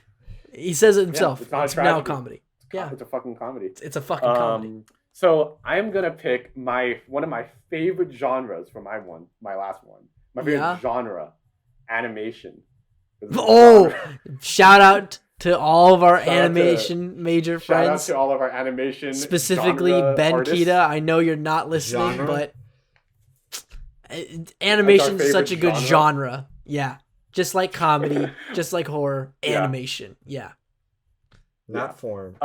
Speaker 1: He says it
Speaker 2: Yeah,
Speaker 1: himself.
Speaker 2: it's not a
Speaker 1: It's now
Speaker 2: tragedy.
Speaker 1: comedy. Yeah,
Speaker 2: It's a fucking comedy.
Speaker 1: it's a fucking comedy.
Speaker 2: So I'm gonna pick one of my favorite genres for my last one. My favorite
Speaker 1: Yeah.
Speaker 2: genre, animation.
Speaker 1: Oh,
Speaker 2: Genre.
Speaker 1: shout out to all of our
Speaker 2: Shout out
Speaker 1: animation major
Speaker 2: Shout out
Speaker 1: friends,
Speaker 2: to all of our animation,
Speaker 1: specifically
Speaker 2: genre
Speaker 1: Ben
Speaker 2: artists.
Speaker 1: Kita. I know you're not listening,
Speaker 3: Genre?
Speaker 1: but animation is
Speaker 2: favorite
Speaker 1: such a good
Speaker 2: genre.
Speaker 1: genre. Yeah, just like comedy, just like horror,
Speaker 2: Yeah.
Speaker 1: animation. Yeah.
Speaker 3: Not form.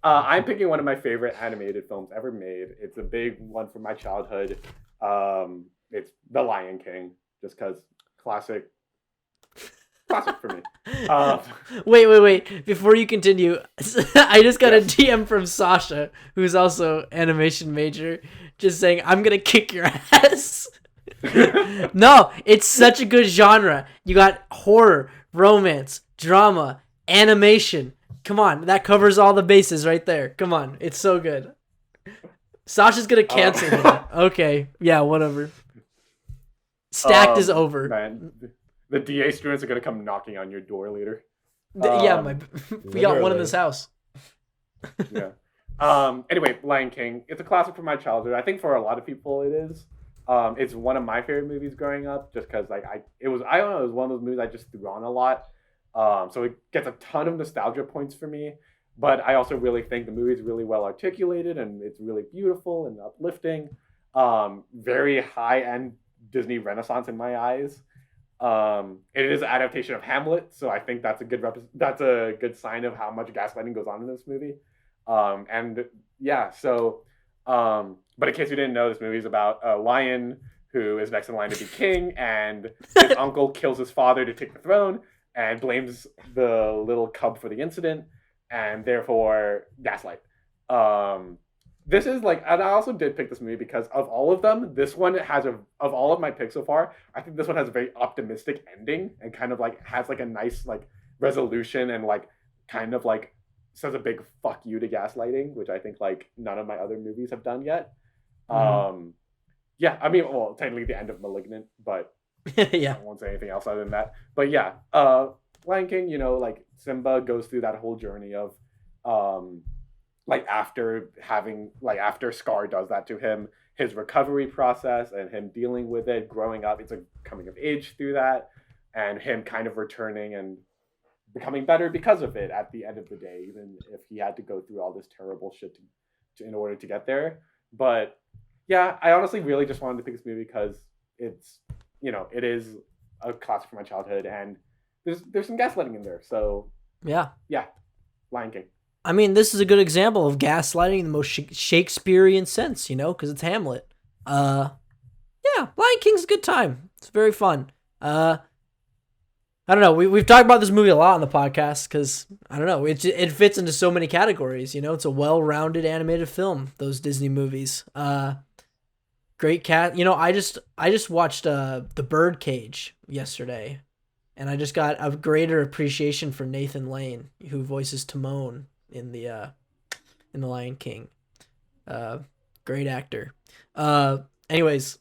Speaker 2: I'm picking one of my favorite animated films ever made. It's a big one from my childhood. It's The Lion King, just because classic for me.
Speaker 1: Wait. Before you continue, I just got a DM from Sasha, who's also animation major, just saying, I'm going to kick your ass. No, it's such a good genre. You got horror, romance, drama, animation. Come on, that covers all the bases right there. Come on, it's so good. Sasha's going to cancel me. Okay, yeah, whatever. Stacked is over.
Speaker 2: Man, the DA students are gonna come knocking on your door later.
Speaker 1: Yeah, we got one in
Speaker 3: literally.
Speaker 1: this house.
Speaker 2: Yeah. Anyway, Lion King. It's a classic from my childhood. I think for a lot of people it is. It's one of my favorite movies growing up, just because it was one of those movies I just threw on a lot. So it gets a ton of nostalgia points for me. But I also really think the movie is really well articulated and it's really beautiful and uplifting. Very high end Disney Renaissance in my eyes. It is an adaptation of Hamlet, so I think that's a good sign of how much gaslighting goes on in this movie. But in case you didn't know, this movie is about a lion who is next in line to be king, and his uncle kills his father to take the throne and blames the little cub for the incident, and therefore gaslight. This is and I also did pick this movie because of all of them, this one has of all of my picks so far, I think this one has a very optimistic ending and kind of has a nice resolution and kind of says a big fuck you to gaslighting, which I think none of my other movies have done yet. Yeah, I mean, well, technically the end of Malignant, but
Speaker 1: Yeah.
Speaker 2: I won't say anything else other than that. But yeah, Lion King, Simba goes through that whole journey of after Scar does that to him, his recovery process and him dealing with it, growing up, it's a coming of age through that, and him kind of returning and becoming better because of it at the end of the day, even if he had to go through all this terrible shit in order to get there. But yeah, I honestly really just wanted to pick this movie because it's, it is a classic from my childhood, and there's some gaslighting in there. So
Speaker 1: Yeah.
Speaker 2: Lion King.
Speaker 1: I mean, this is a good example of gaslighting in the most Shakespearean sense, because it's Hamlet. Yeah, Lion King's a good time. It's very fun. I don't know. We've talked about this movie a lot on the podcast because, I don't know, it fits into so many categories, It's a well-rounded animated film, those Disney movies. Great cat. I just watched The Birdcage yesterday, and I just got a greater appreciation for Nathan Lane, who voices Timon in the Lion King. Great actor. Anyways,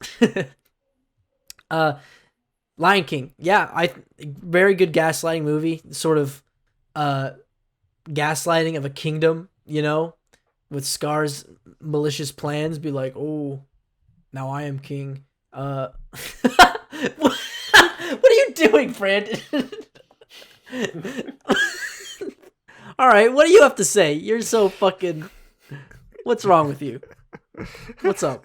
Speaker 1: Lion King. Yeah, very good gaslighting movie. Sort of gaslighting of a kingdom, with Scar's malicious plans. Be like, oh, now I am king. What are you doing, Brandon? All right, what do you have to say? You're so fucking... What's wrong with you? What's up?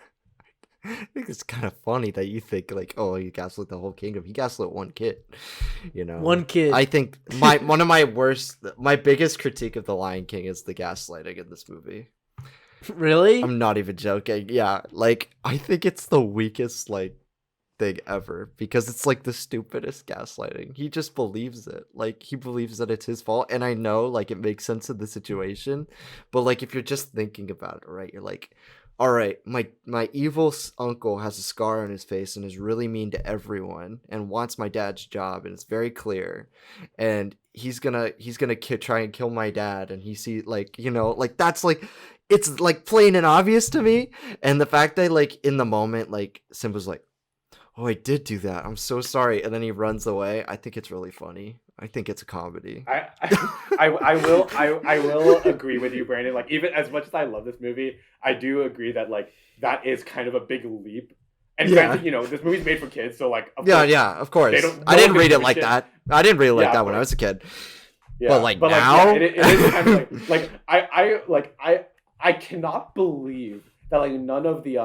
Speaker 3: I think it's kind of funny that you think oh, you gaslit the whole kingdom. He gaslit one kid,
Speaker 1: One kid.
Speaker 3: I think one of my biggest critique of The Lion King is the gaslighting in this movie.
Speaker 1: Really?
Speaker 3: I'm not even joking. Yeah, I think it's the weakest thing ever because it's the stupidest gaslighting. He just believes it. He believes that it's his fault, and I know it makes sense in the situation, but if you're just thinking about it, right, you're all right, my evil uncle has a scar on his face and is really mean to everyone and wants my dad's job, and it's very clear, and he's gonna try and kill my dad, and he see like, like that's like, it's like plain and obvious to me. And the fact that like in the moment like Simba's like, oh, I did do that, I'm so sorry, and then he runs away. I think it's really funny. I think it's a comedy.
Speaker 2: I will agree with you, Brandon. Like, even as much as I love this movie, I do agree that like that is kind of a big leap. And granted, this movie's made for kids, so like of
Speaker 3: course. I didn't read it like that. I didn't read it like that when I was a kid.
Speaker 2: Yeah,
Speaker 3: but like now,
Speaker 2: it is kind of I cannot believe that like none of the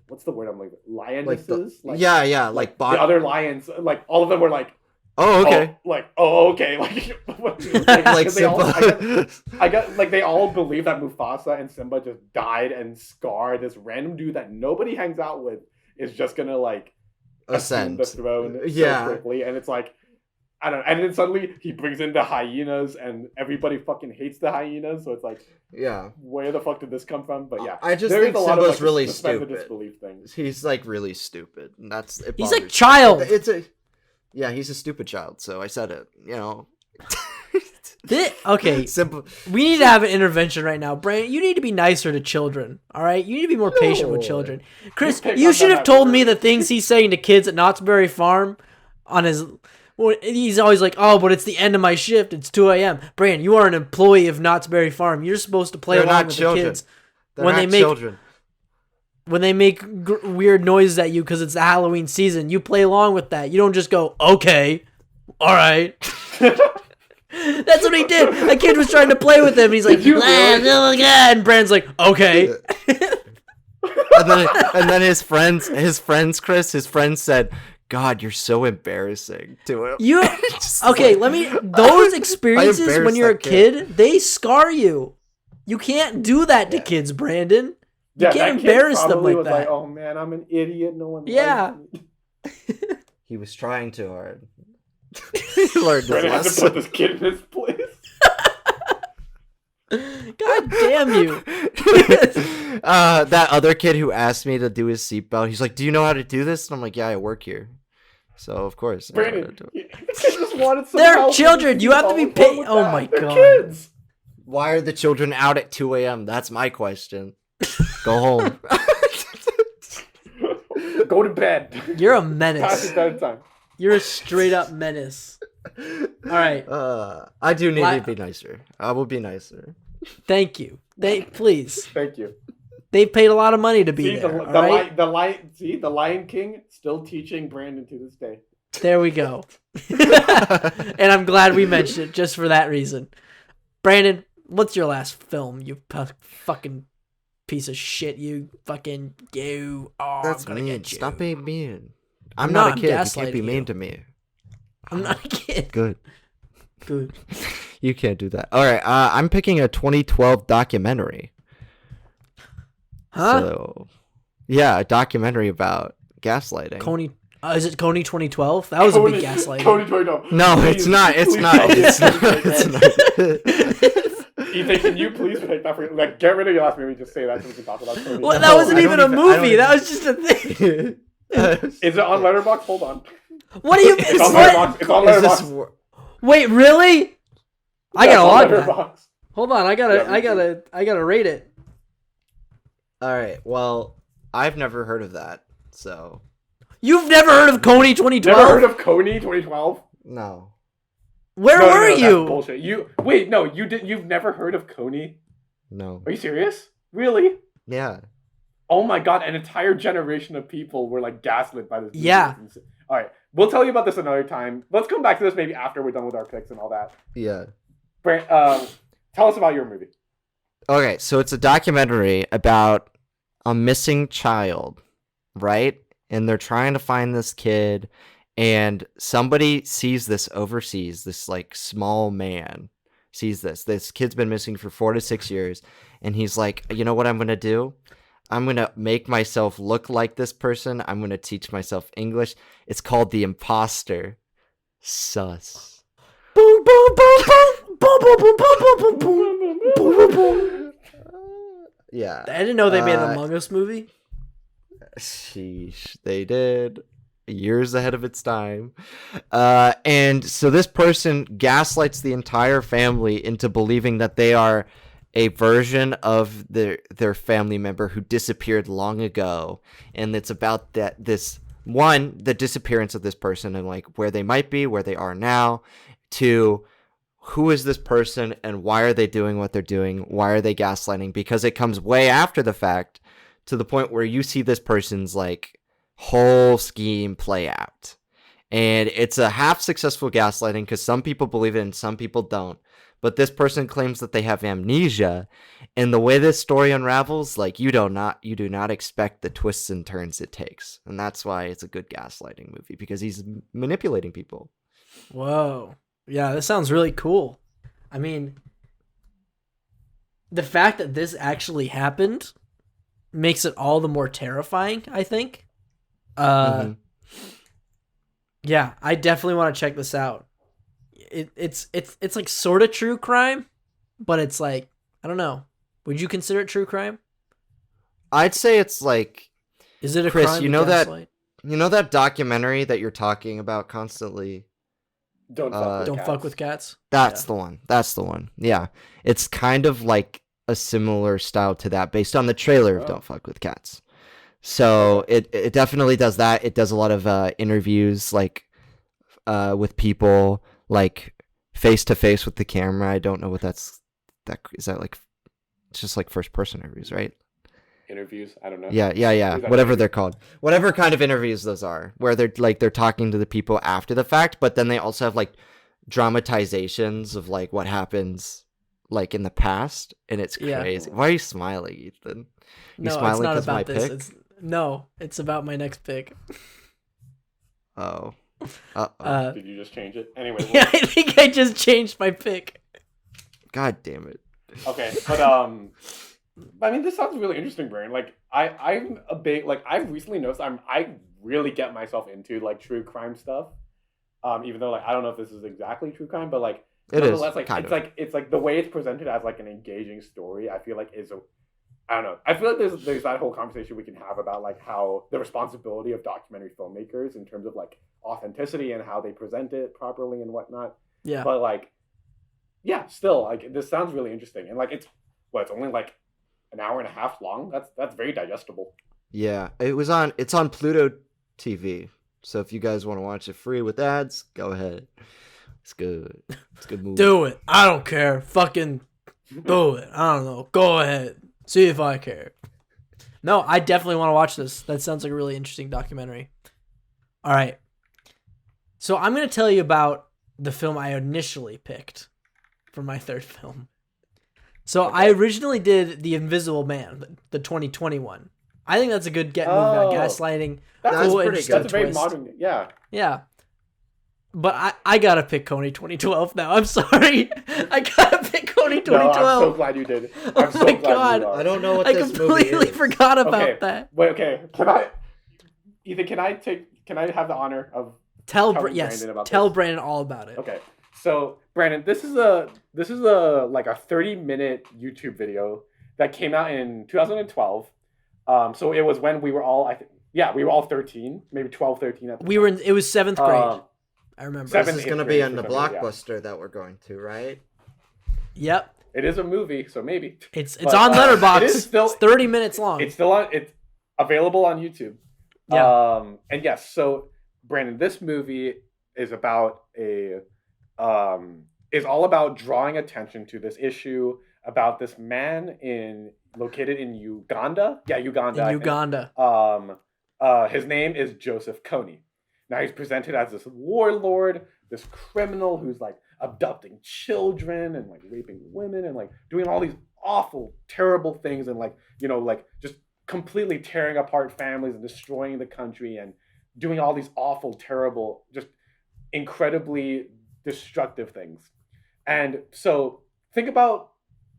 Speaker 2: what's the word I'm like lionesses
Speaker 3: like
Speaker 2: the other lions, like all of them were like,
Speaker 3: oh okay,
Speaker 2: okay, like they all, I got like they all believe that Mufasa and Simba just died, and Scar, this random dude that nobody hangs out with, is just gonna like ascend the throne so quickly. And it's like, I don't know. And then suddenly he brings in the hyenas, and everybody fucking hates the hyenas. So it's like, where the fuck did this come from? But yeah,
Speaker 3: I just think a lot of like, really stupid.
Speaker 2: Disbelief things.
Speaker 3: He's like really stupid. And that's it.
Speaker 1: He's like child.
Speaker 3: He's a stupid child. So I said it.
Speaker 1: Okay,
Speaker 3: simple.
Speaker 1: We need to have an intervention right now, Brandon. You need to be nicer to children. All right, you need to be more patient with children. Chris, you should have told me the things he's saying to kids at Knott's Berry Farm. He's always like, oh, but it's the end of my shift. It's 2 a.m. Brandon, you are an employee of Knott's Berry Farm. You're supposed to play along with the kids.
Speaker 3: When
Speaker 1: they make weird noises at you because it's the Halloween season, you play along with that. You don't just go, okay, all right. That's what he did. A kid was trying to play with him, and he's like, and Brandon's like, okay.
Speaker 3: and then his friends, Chris, said, God, you're so embarrassing to him.
Speaker 1: Those experiences when you're a kid, they scar you. You can't do that to kids, Brandon. You can't embarrass them like that.
Speaker 2: Like, oh man, I'm an idiot. No one likes me.
Speaker 3: He was trying too hard. He learned his lesson.
Speaker 2: I have to put this kid in his place.
Speaker 1: God damn you.
Speaker 3: That other kid who asked me to do his seatbelt, he's like, do you know how to do this? And I'm like, yeah, I work here. So, of course.
Speaker 2: Brandon, just wanted some
Speaker 1: They're
Speaker 2: help.
Speaker 1: children. You have to be paid. Oh, my God.
Speaker 2: Kids.
Speaker 3: Why are the children out at 2 a.m.? That's my question. Go home.
Speaker 2: Go to bed.
Speaker 1: You're a menace.
Speaker 2: Pass bedtime.
Speaker 1: You're a straight up menace. All right.
Speaker 3: I do need to be nicer. I will be nicer.
Speaker 1: Thank you. Please.
Speaker 2: Thank you.
Speaker 1: They paid a lot of money to be there.
Speaker 2: The Lion King still teaching Brandon to this day.
Speaker 1: There we go. And I'm glad we mentioned it just for that reason. Brandon, what's your last film? You fucking piece of shit. You fucking you. Oh,
Speaker 3: that's mean. Stop being mean. I'm not a kid. You can't be mean to me.
Speaker 1: I'm not a kid.
Speaker 3: Good.
Speaker 1: Good.
Speaker 3: You can't do that. All right. I'm picking a 2012 documentary.
Speaker 1: Huh?
Speaker 3: So, yeah, a documentary about gaslighting.
Speaker 1: Coney, is it Coney 2012? That was a big gaslighting.
Speaker 2: Coney 2012.
Speaker 3: No, it's not. It's not.
Speaker 2: Ethan, can you please pick that for like get rid of your last movie? Just say that so we can talk about Coney.
Speaker 1: Well, that wasn't even a movie. That was just a thing.
Speaker 2: Is it on Letterboxd? Hold on.
Speaker 1: What do you mean?
Speaker 2: It's on Letterboxd. It's on Letterboxd.
Speaker 1: Wait, really? I gotta log that. Hold on, I gotta rate it.
Speaker 3: All right. Well, I've never heard of that. So
Speaker 1: you've never heard of Coney 2012?
Speaker 2: Never heard of Coney 2012?
Speaker 3: No.
Speaker 1: Where were you?
Speaker 2: That's bullshit. You've never heard of Coney?
Speaker 3: No.
Speaker 2: Are you serious? Really?
Speaker 3: Yeah.
Speaker 2: Oh my god! An entire generation of people were like gaslit by this movie.
Speaker 1: Yeah.
Speaker 2: All right, we'll tell you about this another time. Let's come back to this maybe after we're done with our picks and all that.
Speaker 3: Yeah.
Speaker 2: Tell us about your movie.
Speaker 3: Okay, so it's a documentary about a missing child, right? And they're trying to find this kid, and somebody sees this overseas, this like small man sees this kid's been missing for 4 to 6 years, and he's like, you know what I'm gonna do? I'm gonna make myself look like this person. I'm gonna teach myself English. It's called The Imposter. Sus.
Speaker 1: Boom boom boom boom boom boom boom boom boom boom boom boom.
Speaker 3: Yeah.
Speaker 1: I didn't know they made an Among Us movie.
Speaker 3: Sheesh, they did. years ahead of its time. And so this person gaslights the entire family into believing that they are a version of their family member who disappeared long ago, and it's about the disappearance of this person and like where they might be, where they are now, to who is this person and why are they doing what they're doing, why are they gaslighting, because it comes way after the fact to the point where you see this person's like whole scheme play out. And it's a half successful gaslighting because some people believe it and some people don't. But this person claims that they have amnesia, and the way this story unravels, like you do not expect the twists and turns it takes, and that's why it's a good gaslighting movie, because he's manipulating people.
Speaker 1: Whoa, yeah, this sounds really cool. I mean, the fact that this actually happened makes it all the more terrifying, I think. Yeah, I definitely want to check this out. It's like sort of true crime, but it's like, I don't know. Would you consider it true crime?
Speaker 3: I'd say it's like,
Speaker 1: is it a
Speaker 3: Chris,
Speaker 1: crime?
Speaker 3: you know that documentary that you're talking about constantly?
Speaker 2: Don't
Speaker 1: fuck with cats.
Speaker 3: That's the one. That's the one. Yeah, it's kind of like a similar style to that, based on the trailer of Don't Fuck with Cats. So it definitely does that. It does a lot of interviews, like with people, like face to face with the camera. I don't know what is that like? It's just like first person interviews, right?
Speaker 2: Interviews, I don't know.
Speaker 3: Yeah. Whatever they're called, whatever kind of interviews those are, where they're talking to the people after the fact, but then they also have like dramatizations of like what happens like in the past, and it's crazy. Why are you smiling, Ethan?
Speaker 1: No, it's not about this. No, it's about my next pick.
Speaker 3: Oh.
Speaker 2: Did you just change it? Anyway.
Speaker 1: Yeah, I think I just changed my pick.
Speaker 3: God damn it.
Speaker 2: Okay, but I mean, this sounds really interesting, Brian. Like, I'm a big, like, I've recently noticed I really get myself into like true crime stuff. Even though like I don't know if this is exactly true crime, but like nonetheless, like it's like the way it's presented as like an engaging story, I feel like I don't know. I feel like there's that whole conversation we can have about like how the responsibility of documentary filmmakers in terms of like authenticity and how they present it properly and whatnot.
Speaker 1: Yeah.
Speaker 2: But like, yeah, still like this sounds really interesting, and like it's only like an hour and a half long. That's very digestible.
Speaker 3: Yeah, it's on Pluto TV. So if you guys want to watch it free with ads, go ahead. It's good. It's a good movie.
Speaker 1: Do it. I don't care. Fucking do it. I don't know. Go ahead. See if I care. No, I definitely want to watch this. That sounds like a really interesting documentary. All right. So I'm going to tell you about the film I initially picked for my third film. So I originally did The Invisible Man, the 2021. I think that's a good movie about gaslighting.
Speaker 2: That's
Speaker 3: pretty
Speaker 2: good. That's a very
Speaker 1: twist.
Speaker 2: modern. Yeah.
Speaker 1: Yeah. But I gotta pick Coney 2012 now. I'm sorry. I gotta pick Coney 2012.
Speaker 2: No, I'm so glad you did. I'm so glad
Speaker 1: God.
Speaker 2: you are.
Speaker 3: I don't know what
Speaker 1: I
Speaker 3: this movie
Speaker 1: completely
Speaker 3: is.
Speaker 1: forgot about that.
Speaker 2: Wait, okay. Can I have the honor of
Speaker 1: Tell
Speaker 2: Brandon about
Speaker 1: tell
Speaker 2: this?
Speaker 1: Brandon all about it.
Speaker 2: Okay. So, Brandon, this is a like a 30-minute YouTube video that came out in 2012. So it was when we were all, we were all 13, maybe 12, 13 at the time.
Speaker 1: It was 7th grade. I remember.
Speaker 3: This is going to be on the Blockbuster that we're going to, right?
Speaker 1: Yep.
Speaker 2: It is a movie, so maybe.
Speaker 1: It's on Letterboxd.
Speaker 2: It's
Speaker 1: 30 minutes long.
Speaker 2: It's available on YouTube.
Speaker 1: Yeah.
Speaker 2: And yes, so Brandon, this movie is about is all about drawing attention to this issue about this man located in Uganda. Yeah, Uganda.
Speaker 1: In Uganda.
Speaker 2: His name is Joseph Kony. Now he's presented as this warlord, this criminal who's like abducting children and like raping women and like doing all these awful, terrible things and like, you know, like just completely tearing apart families and destroying the country and doing all these awful, terrible, just incredibly destructive things. And so think about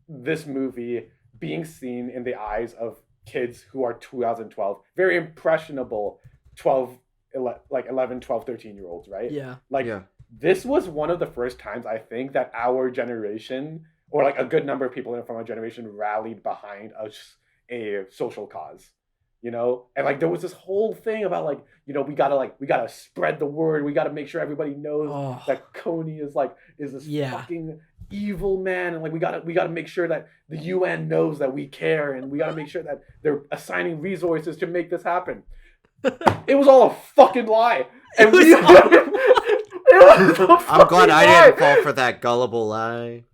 Speaker 2: this movie being seen in the eyes of kids who are 2012, very impressionable 11, 12, 13-year-olds, right?
Speaker 1: Yeah.
Speaker 2: This was one of the first times I think that our generation, or like a good number of people from our generation, rallied behind a social cause. you know, and like there was this whole thing about like, you know, we gotta spread the word, we gotta make sure everybody knows that Coney is this fucking evil man, and like we gotta make sure that the UN knows that we care, and we gotta make sure that they're assigning resources to make this happen. It was all a fucking lie. And
Speaker 3: I'm glad I didn't fall for that gullible lie.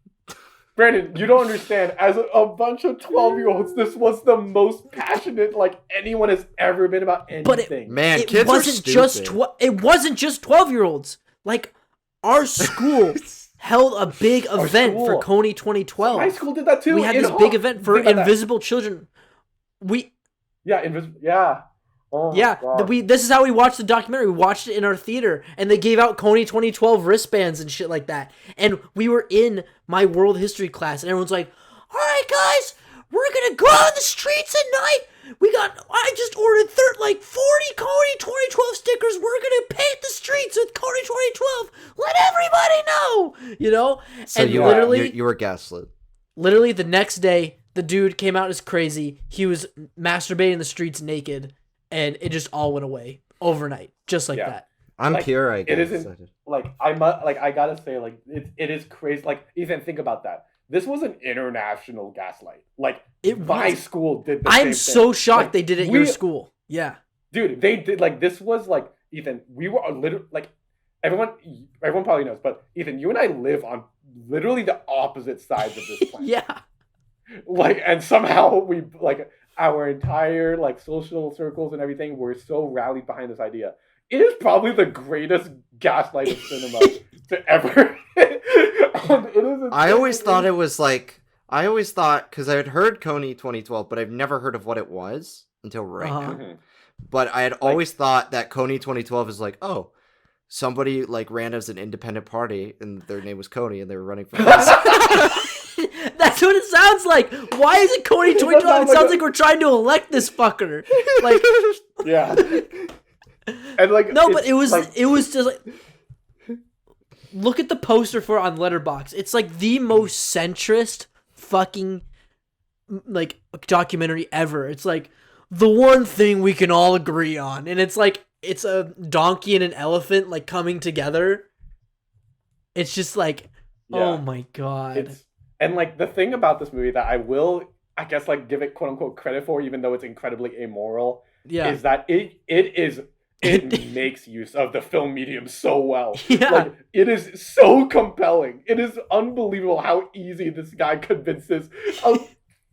Speaker 2: Brandon, you don't understand. As a bunch of 12-year-olds, this was the most passionate like anyone has ever been about anything.
Speaker 1: But
Speaker 3: kids
Speaker 1: wasn't it wasn't just 12-year-olds. Like our school held a big event for Coney 2012.
Speaker 2: My school did that too.
Speaker 1: We had this big event for invisible children.
Speaker 2: Yeah. Oh
Speaker 1: this is how we watched the documentary. We watched it in our theater, and they gave out Coney 2012 wristbands and shit like that. And we were in my world history class, and everyone's like, "All right, guys, we're gonna go out in the streets at night. I just ordered 40 Coney 2012 stickers. We're gonna paint the streets with Coney 2012. Let everybody know, you know."
Speaker 3: So
Speaker 1: and
Speaker 3: you were gaslit.
Speaker 1: Literally, the next day, the dude came out as crazy. He was masturbating in the streets naked. And it just all went away overnight, just like that.
Speaker 3: I'm pure, I guess.
Speaker 2: It isn't I gotta say, like it is crazy. Like Ethan, think about that. This was an international gaslight. Like my school did. I'm
Speaker 1: so shocked they did it at your school. Yeah,
Speaker 2: dude, they did. Like this was like Ethan. We were literally like everyone probably knows, but Ethan, you and I live on literally the opposite sides of this planet.
Speaker 1: Yeah.
Speaker 2: Like, and somehow we like. Our entire like social circles and everything were so rallied behind this idea. It is probably the greatest gaslight of cinema to ever.
Speaker 3: I always thought because I had heard Coney 2012, but I've never heard of what it was until right now. Mm-hmm. But I had always thought that Coney 2012 is like, oh, somebody like ran as an independent party and their name was Coney and they were running for president.
Speaker 1: That's what it sounds like. Why is it Coney 2012? It sounds like we're trying to elect this fucker. Like,
Speaker 2: yeah. And like,
Speaker 1: no, but it was just like, look at the poster for it on Letterboxd. It's like the most centrist fucking like documentary ever. It's like the one thing we can all agree on, and it's like it's a donkey and an elephant like coming together. It's just like, oh my god.
Speaker 2: And like the thing about this movie that I will, I guess, like give it quote unquote credit for, even though it's incredibly immoral, is that it makes use of the film medium so well.
Speaker 1: Yeah.
Speaker 2: Like it is so compelling. It is unbelievable how easy this guy convinces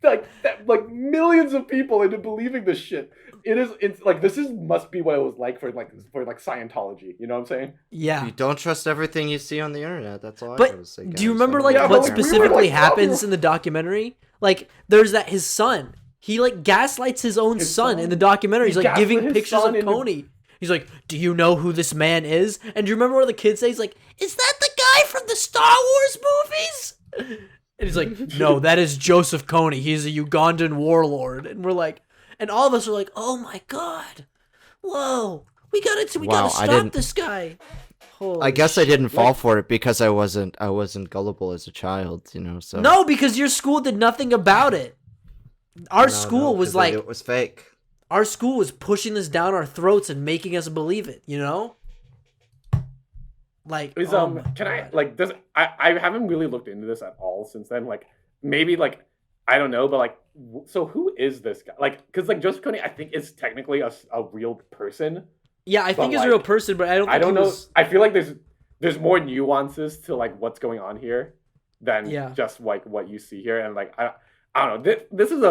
Speaker 2: like millions of people into believing this shit. It's like must be what it was like for Scientology. You know what I'm saying?
Speaker 1: Yeah.
Speaker 3: You don't trust everything you see on the internet. That's all I gotta say.
Speaker 1: Do you remember what specifically happens in the documentary? Like there's his son. He like gaslights his own son in the documentary. He's like giving pictures of Coney. He's like, "Do you know who this man is?" And do you remember what the kid says? He's like, "Is that the guy from the Star Wars movies?" And he's like, "No, that is Joseph Coney. He's a Ugandan warlord." And we're like, and all of us are like, "Oh my god, whoa, we gotta stop this guy."
Speaker 3: I guess I didn't fall for it because I wasn't gullible as a child, you know. So
Speaker 1: no, because your school did nothing about it. Our school was like,
Speaker 3: it was fake.
Speaker 1: Our school was pushing this down our throats and making us believe it, you know? Like,
Speaker 2: can I, like, I haven't really looked into this at all since then. Like, maybe, like, I don't know, but, like, so who is this guy? Like, because, like, Joseph Coney, I think is technically a real person.
Speaker 1: Yeah, I think he's a real person, but I don't know.
Speaker 2: I feel like there's more nuances to, like, what's going on here than just, like, what you see here. And, like, I don't know. This is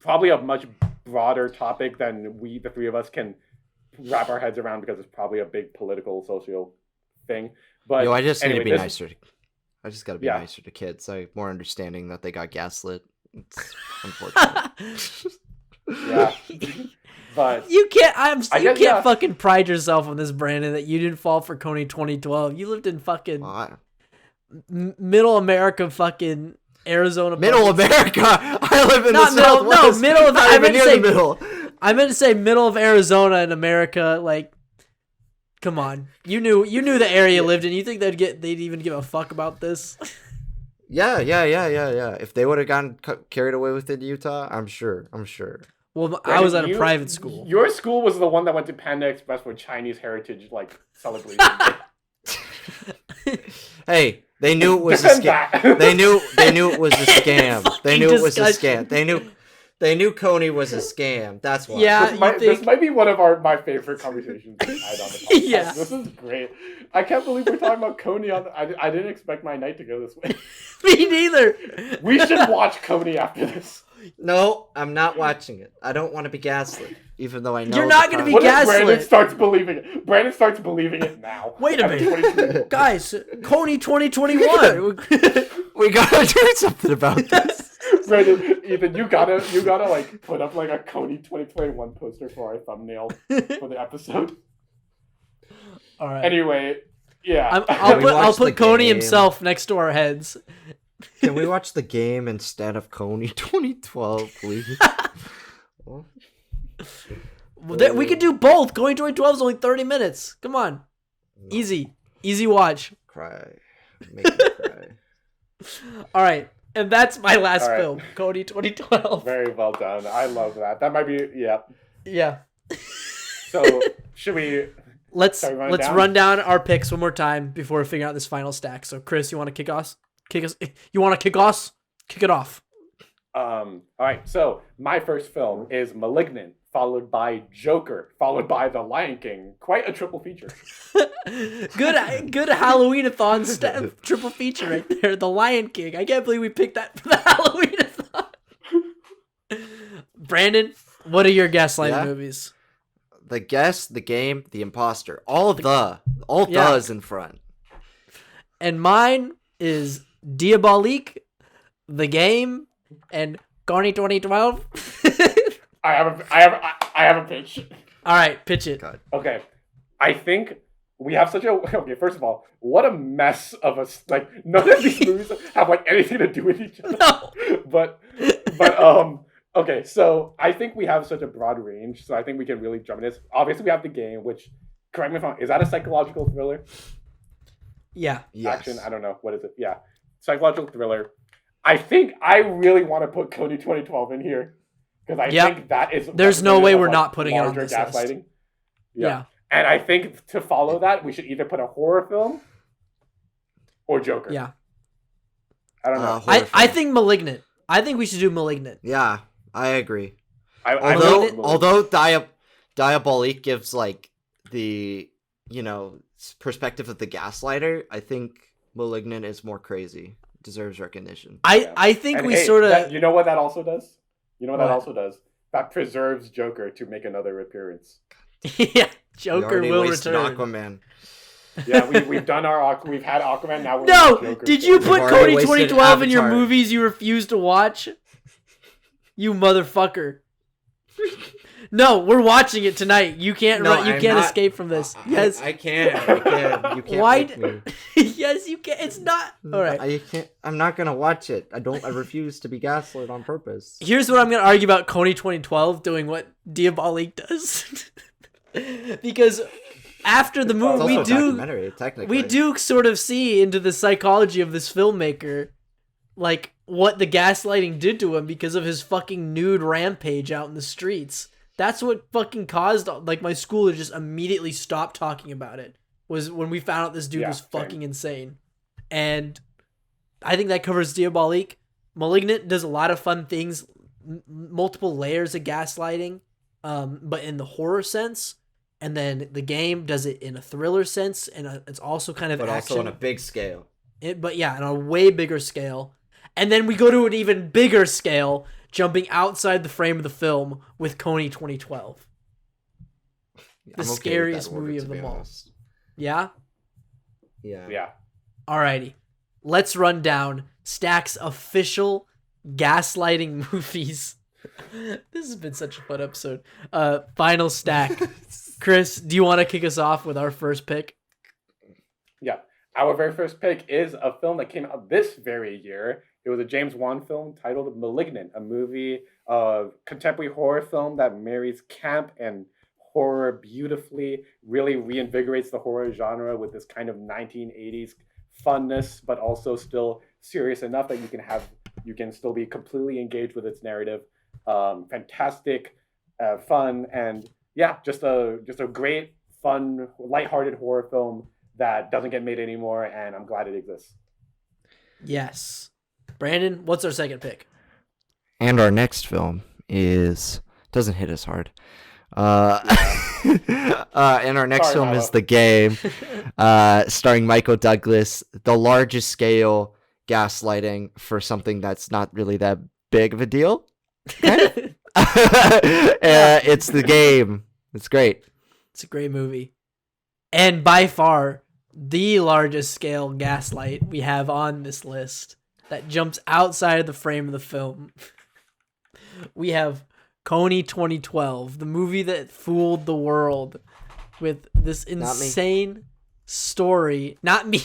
Speaker 2: probably a much broader topic than the three of us can wrap our heads around, because it's probably a big political, social thing. But
Speaker 3: I just need to be nicer. I just got to be nicer to kids. I'm more understanding that they got gaslit. It's unfortunate.
Speaker 2: Yeah, but
Speaker 1: you can't fucking pride yourself on this, Brandon, that you didn't fall for Coney 2012. You lived in fucking middle America, fucking Arizona.
Speaker 3: Middle America. I live in the Southwest.
Speaker 1: No, middle of. I meant to say middle of Arizona in America. Like, come on, you knew the area you lived in. You think they'd even give a fuck about this?
Speaker 3: Yeah. If they would have gotten carried away with it in Utah, I'm sure.
Speaker 1: Well, I
Speaker 2: Brandon,
Speaker 1: was at a private school.
Speaker 2: Your school was the one that went to Panda Express for Chinese heritage like celebration.
Speaker 3: Hey, they knew it was a scam. They knew it was a scam. They knew it was a scam. They knew Coney was a scam. That's why.
Speaker 1: Yeah,
Speaker 2: this might be one of my favorite conversations we've had on the podcast.
Speaker 1: Yeah.
Speaker 2: This is great. I can't believe we're talking about Coney on. I didn't expect my night to go this way.
Speaker 1: Me neither.
Speaker 2: We should watch Coney after this.
Speaker 3: No, I'm not watching it. I don't want to be gaslit, even though I know
Speaker 1: You're not going to be
Speaker 2: What if
Speaker 1: gaslit.
Speaker 2: Brandon starts believing it? Brandon starts believing it now.
Speaker 1: Wait a minute, guys. Coney 2021.
Speaker 3: We gotta do something about this.
Speaker 2: Brandon, Ethan, you gotta like put up like a Coney 2021 poster for our thumbnail for the episode.
Speaker 1: All right.
Speaker 2: Anyway, yeah.
Speaker 1: I'll put Coney
Speaker 3: game?
Speaker 1: himself next to our heads.
Speaker 3: Can we watch the game instead of Coney 2012, please?
Speaker 1: Well, we could do both. Coney 2012 is only 30 minutes. Come on.
Speaker 3: No.
Speaker 1: Easy watch.
Speaker 3: Cry. Make me cry.
Speaker 1: All right. And that's my last film, Coney 2012.
Speaker 2: Very well done. I love that. That might be
Speaker 1: Yeah.
Speaker 2: So should we?
Speaker 1: Let's run down our picks one more time before we figure out this final stack. So Chris, you want to kick us? You want to kick us? Kick it off.
Speaker 2: All right. So my first film is *Malignant*, followed by *Joker*, followed by *The Lion King*. Quite a triple feature.
Speaker 1: Good Halloweenathon triple feature right there. *The Lion King*. I can't believe we picked that for the Halloweenathon. Brandon, what are your gaslighting movies?
Speaker 3: The Guest, The Game, The Imposter. All the is in front.
Speaker 1: And mine is Diabolique, The Game, and Coney 2012.
Speaker 2: I have a pitch.
Speaker 1: All right, pitch it.
Speaker 3: God.
Speaker 2: Okay, I think we have such a okay. First of all, what a mess of us. Like none of these movies have like anything to do with each other.
Speaker 1: No.
Speaker 2: But okay. So I think we have such a broad range. So I think we can really jump in this. Obviously, we have The Game, which correct me if I'm wrong. Is that a psychological thriller?
Speaker 1: Yeah.
Speaker 3: Yes.
Speaker 2: Action. I don't know. What is it? Yeah, psychological thriller. I think I really want to put Coney 2012 in here because I think that is.
Speaker 1: There's no way we're not putting it on this
Speaker 2: gaslighting.
Speaker 1: list.
Speaker 2: Yeah. And I think to follow that, we should either put a horror film or Joker.
Speaker 1: Yeah.
Speaker 2: I don't know.
Speaker 1: I think *Malignant*. I think we should do *Malignant*.
Speaker 3: Yeah, I agree.
Speaker 2: Although
Speaker 3: Diabolique gives like the perspective of the gaslighter, I think *Malignant* is more crazy. Deserves recognition.
Speaker 1: I think
Speaker 2: and
Speaker 1: we sort of.
Speaker 2: You know what that also does? That preserves Joker to make another appearance.
Speaker 1: Yeah, Joker will return.
Speaker 3: Aquaman.
Speaker 2: Yeah, we've done we've had Aquaman. Now we're Joker.
Speaker 1: Did you put Coney 2012 in your
Speaker 3: Avatar.
Speaker 1: movies you refuse to watch? You motherfucker. No, we're watching it tonight. You can't escape from this. Yes.
Speaker 3: I can. You can't.
Speaker 1: Why?
Speaker 3: Make me.
Speaker 1: Yes, you can. It's not. All right.
Speaker 3: I can't. I'm not gonna watch it. I refuse to be gaslit on purpose.
Speaker 1: Here's what I'm gonna argue about Coney 2012 doing what Diabolique does. Because after the movie, we do sort of see into the psychology of this filmmaker, like what the gaslighting did to him because of his fucking nude rampage out in the streets. That's what fucking caused like my school to just immediately stop talking about it. Was when we found out this dude was fucking insane. And I think that covers Diabolique. *Malignant* does a lot of fun things, multiple layers of gaslighting, but in the horror sense. And then The Game does it in a thriller sense, and it's also kind of action.
Speaker 3: Also on a big scale.
Speaker 1: But yeah, on a way bigger scale. And then we go to an even bigger scale, jumping outside the frame of the film with Coney 2012. The scariest movie of them all. Yeah?
Speaker 2: Yeah.
Speaker 1: Alrighty. Let's run down Stack's official gaslighting movies. This has been such a fun episode. Final stack. Chris, do you want to kick us off with our first pick?
Speaker 2: Yeah. Our very first pick is a film that came out this very year. It was a James Wan film titled *Malignant*, a movie of contemporary horror film that marries camp and horror beautifully, really reinvigorates the horror genre with this kind of 1980s funness, but also still serious enough that you can still be completely engaged with its narrative. Fantastic fun, and yeah, just a great, fun, lighthearted horror film that doesn't get made anymore, and I'm glad it exists.
Speaker 1: Yes. Brandon, what's our second pick?
Speaker 3: And our next film doesn't hit as hard. And our next film is The Game, starring Michael Douglas. The largest scale gaslighting for something that's not really that big of a deal. It's The Game. It's great.
Speaker 1: It's a great movie. And by far, the largest scale gaslight we have on this list that jumps outside of the frame of the film. We have Coney 2012, the movie that fooled the world with this insane story. Not me.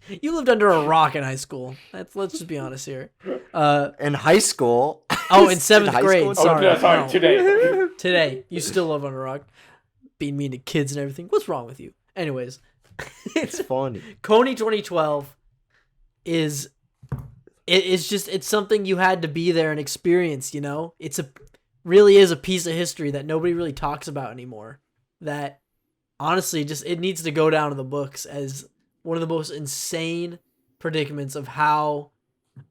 Speaker 1: You lived under a rock in high school. Let's just be honest here.
Speaker 3: In high school.
Speaker 1: Oh, in seventh grade. Sorry.
Speaker 2: Oh, sorry.
Speaker 1: No. Today. You still live under a rock. Being mean to kids and everything. What's wrong with you? Anyways.
Speaker 3: It's funny.
Speaker 1: Coney 2012 it's something you had to be there and experience, you know? Really is a piece of history that nobody really talks about anymore. That honestly it needs to go down in the books as one of the most insane predicaments of how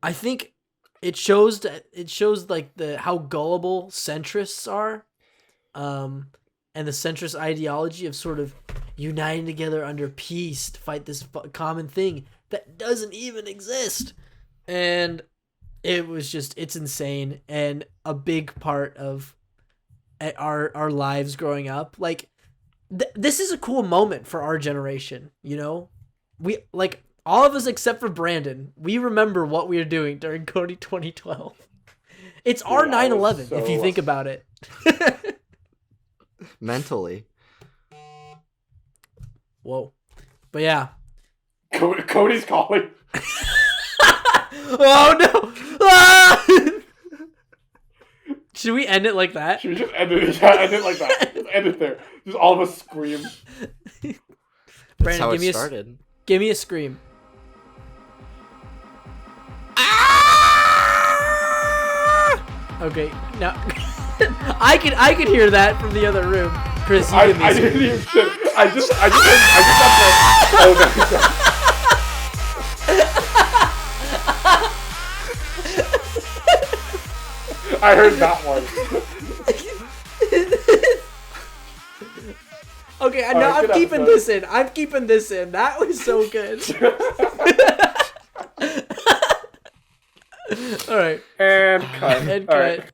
Speaker 1: I think it shows like how gullible centrists are. And the centrist ideology of sort of uniting together under peace to fight this common thing that doesn't even exist. And it's insane and a big part of our lives growing up. Like, this is a cool moment for our generation, you know? We, like, all of us except for Brandon, we remember what we were doing during Coney 2012. It's our 9/11, if you think about it.
Speaker 3: Mentally.
Speaker 1: Whoa. But yeah.
Speaker 2: Cody's calling.
Speaker 1: Oh no! Ah! Should we end it like that?
Speaker 2: Should we just end it? Yeah, end it like that. Just end it there. Just all of us scream.
Speaker 1: Brandon, give me a scream. Ah! Okay, now I could hear that from the other room. Chris, you give me a scream.
Speaker 2: I didn't even shit. I just got that. Oh my god. I heard that one.
Speaker 1: Okay, I'm keeping this in. I'm keeping this in. That was so good. All right.
Speaker 2: And cut.
Speaker 1: And cut.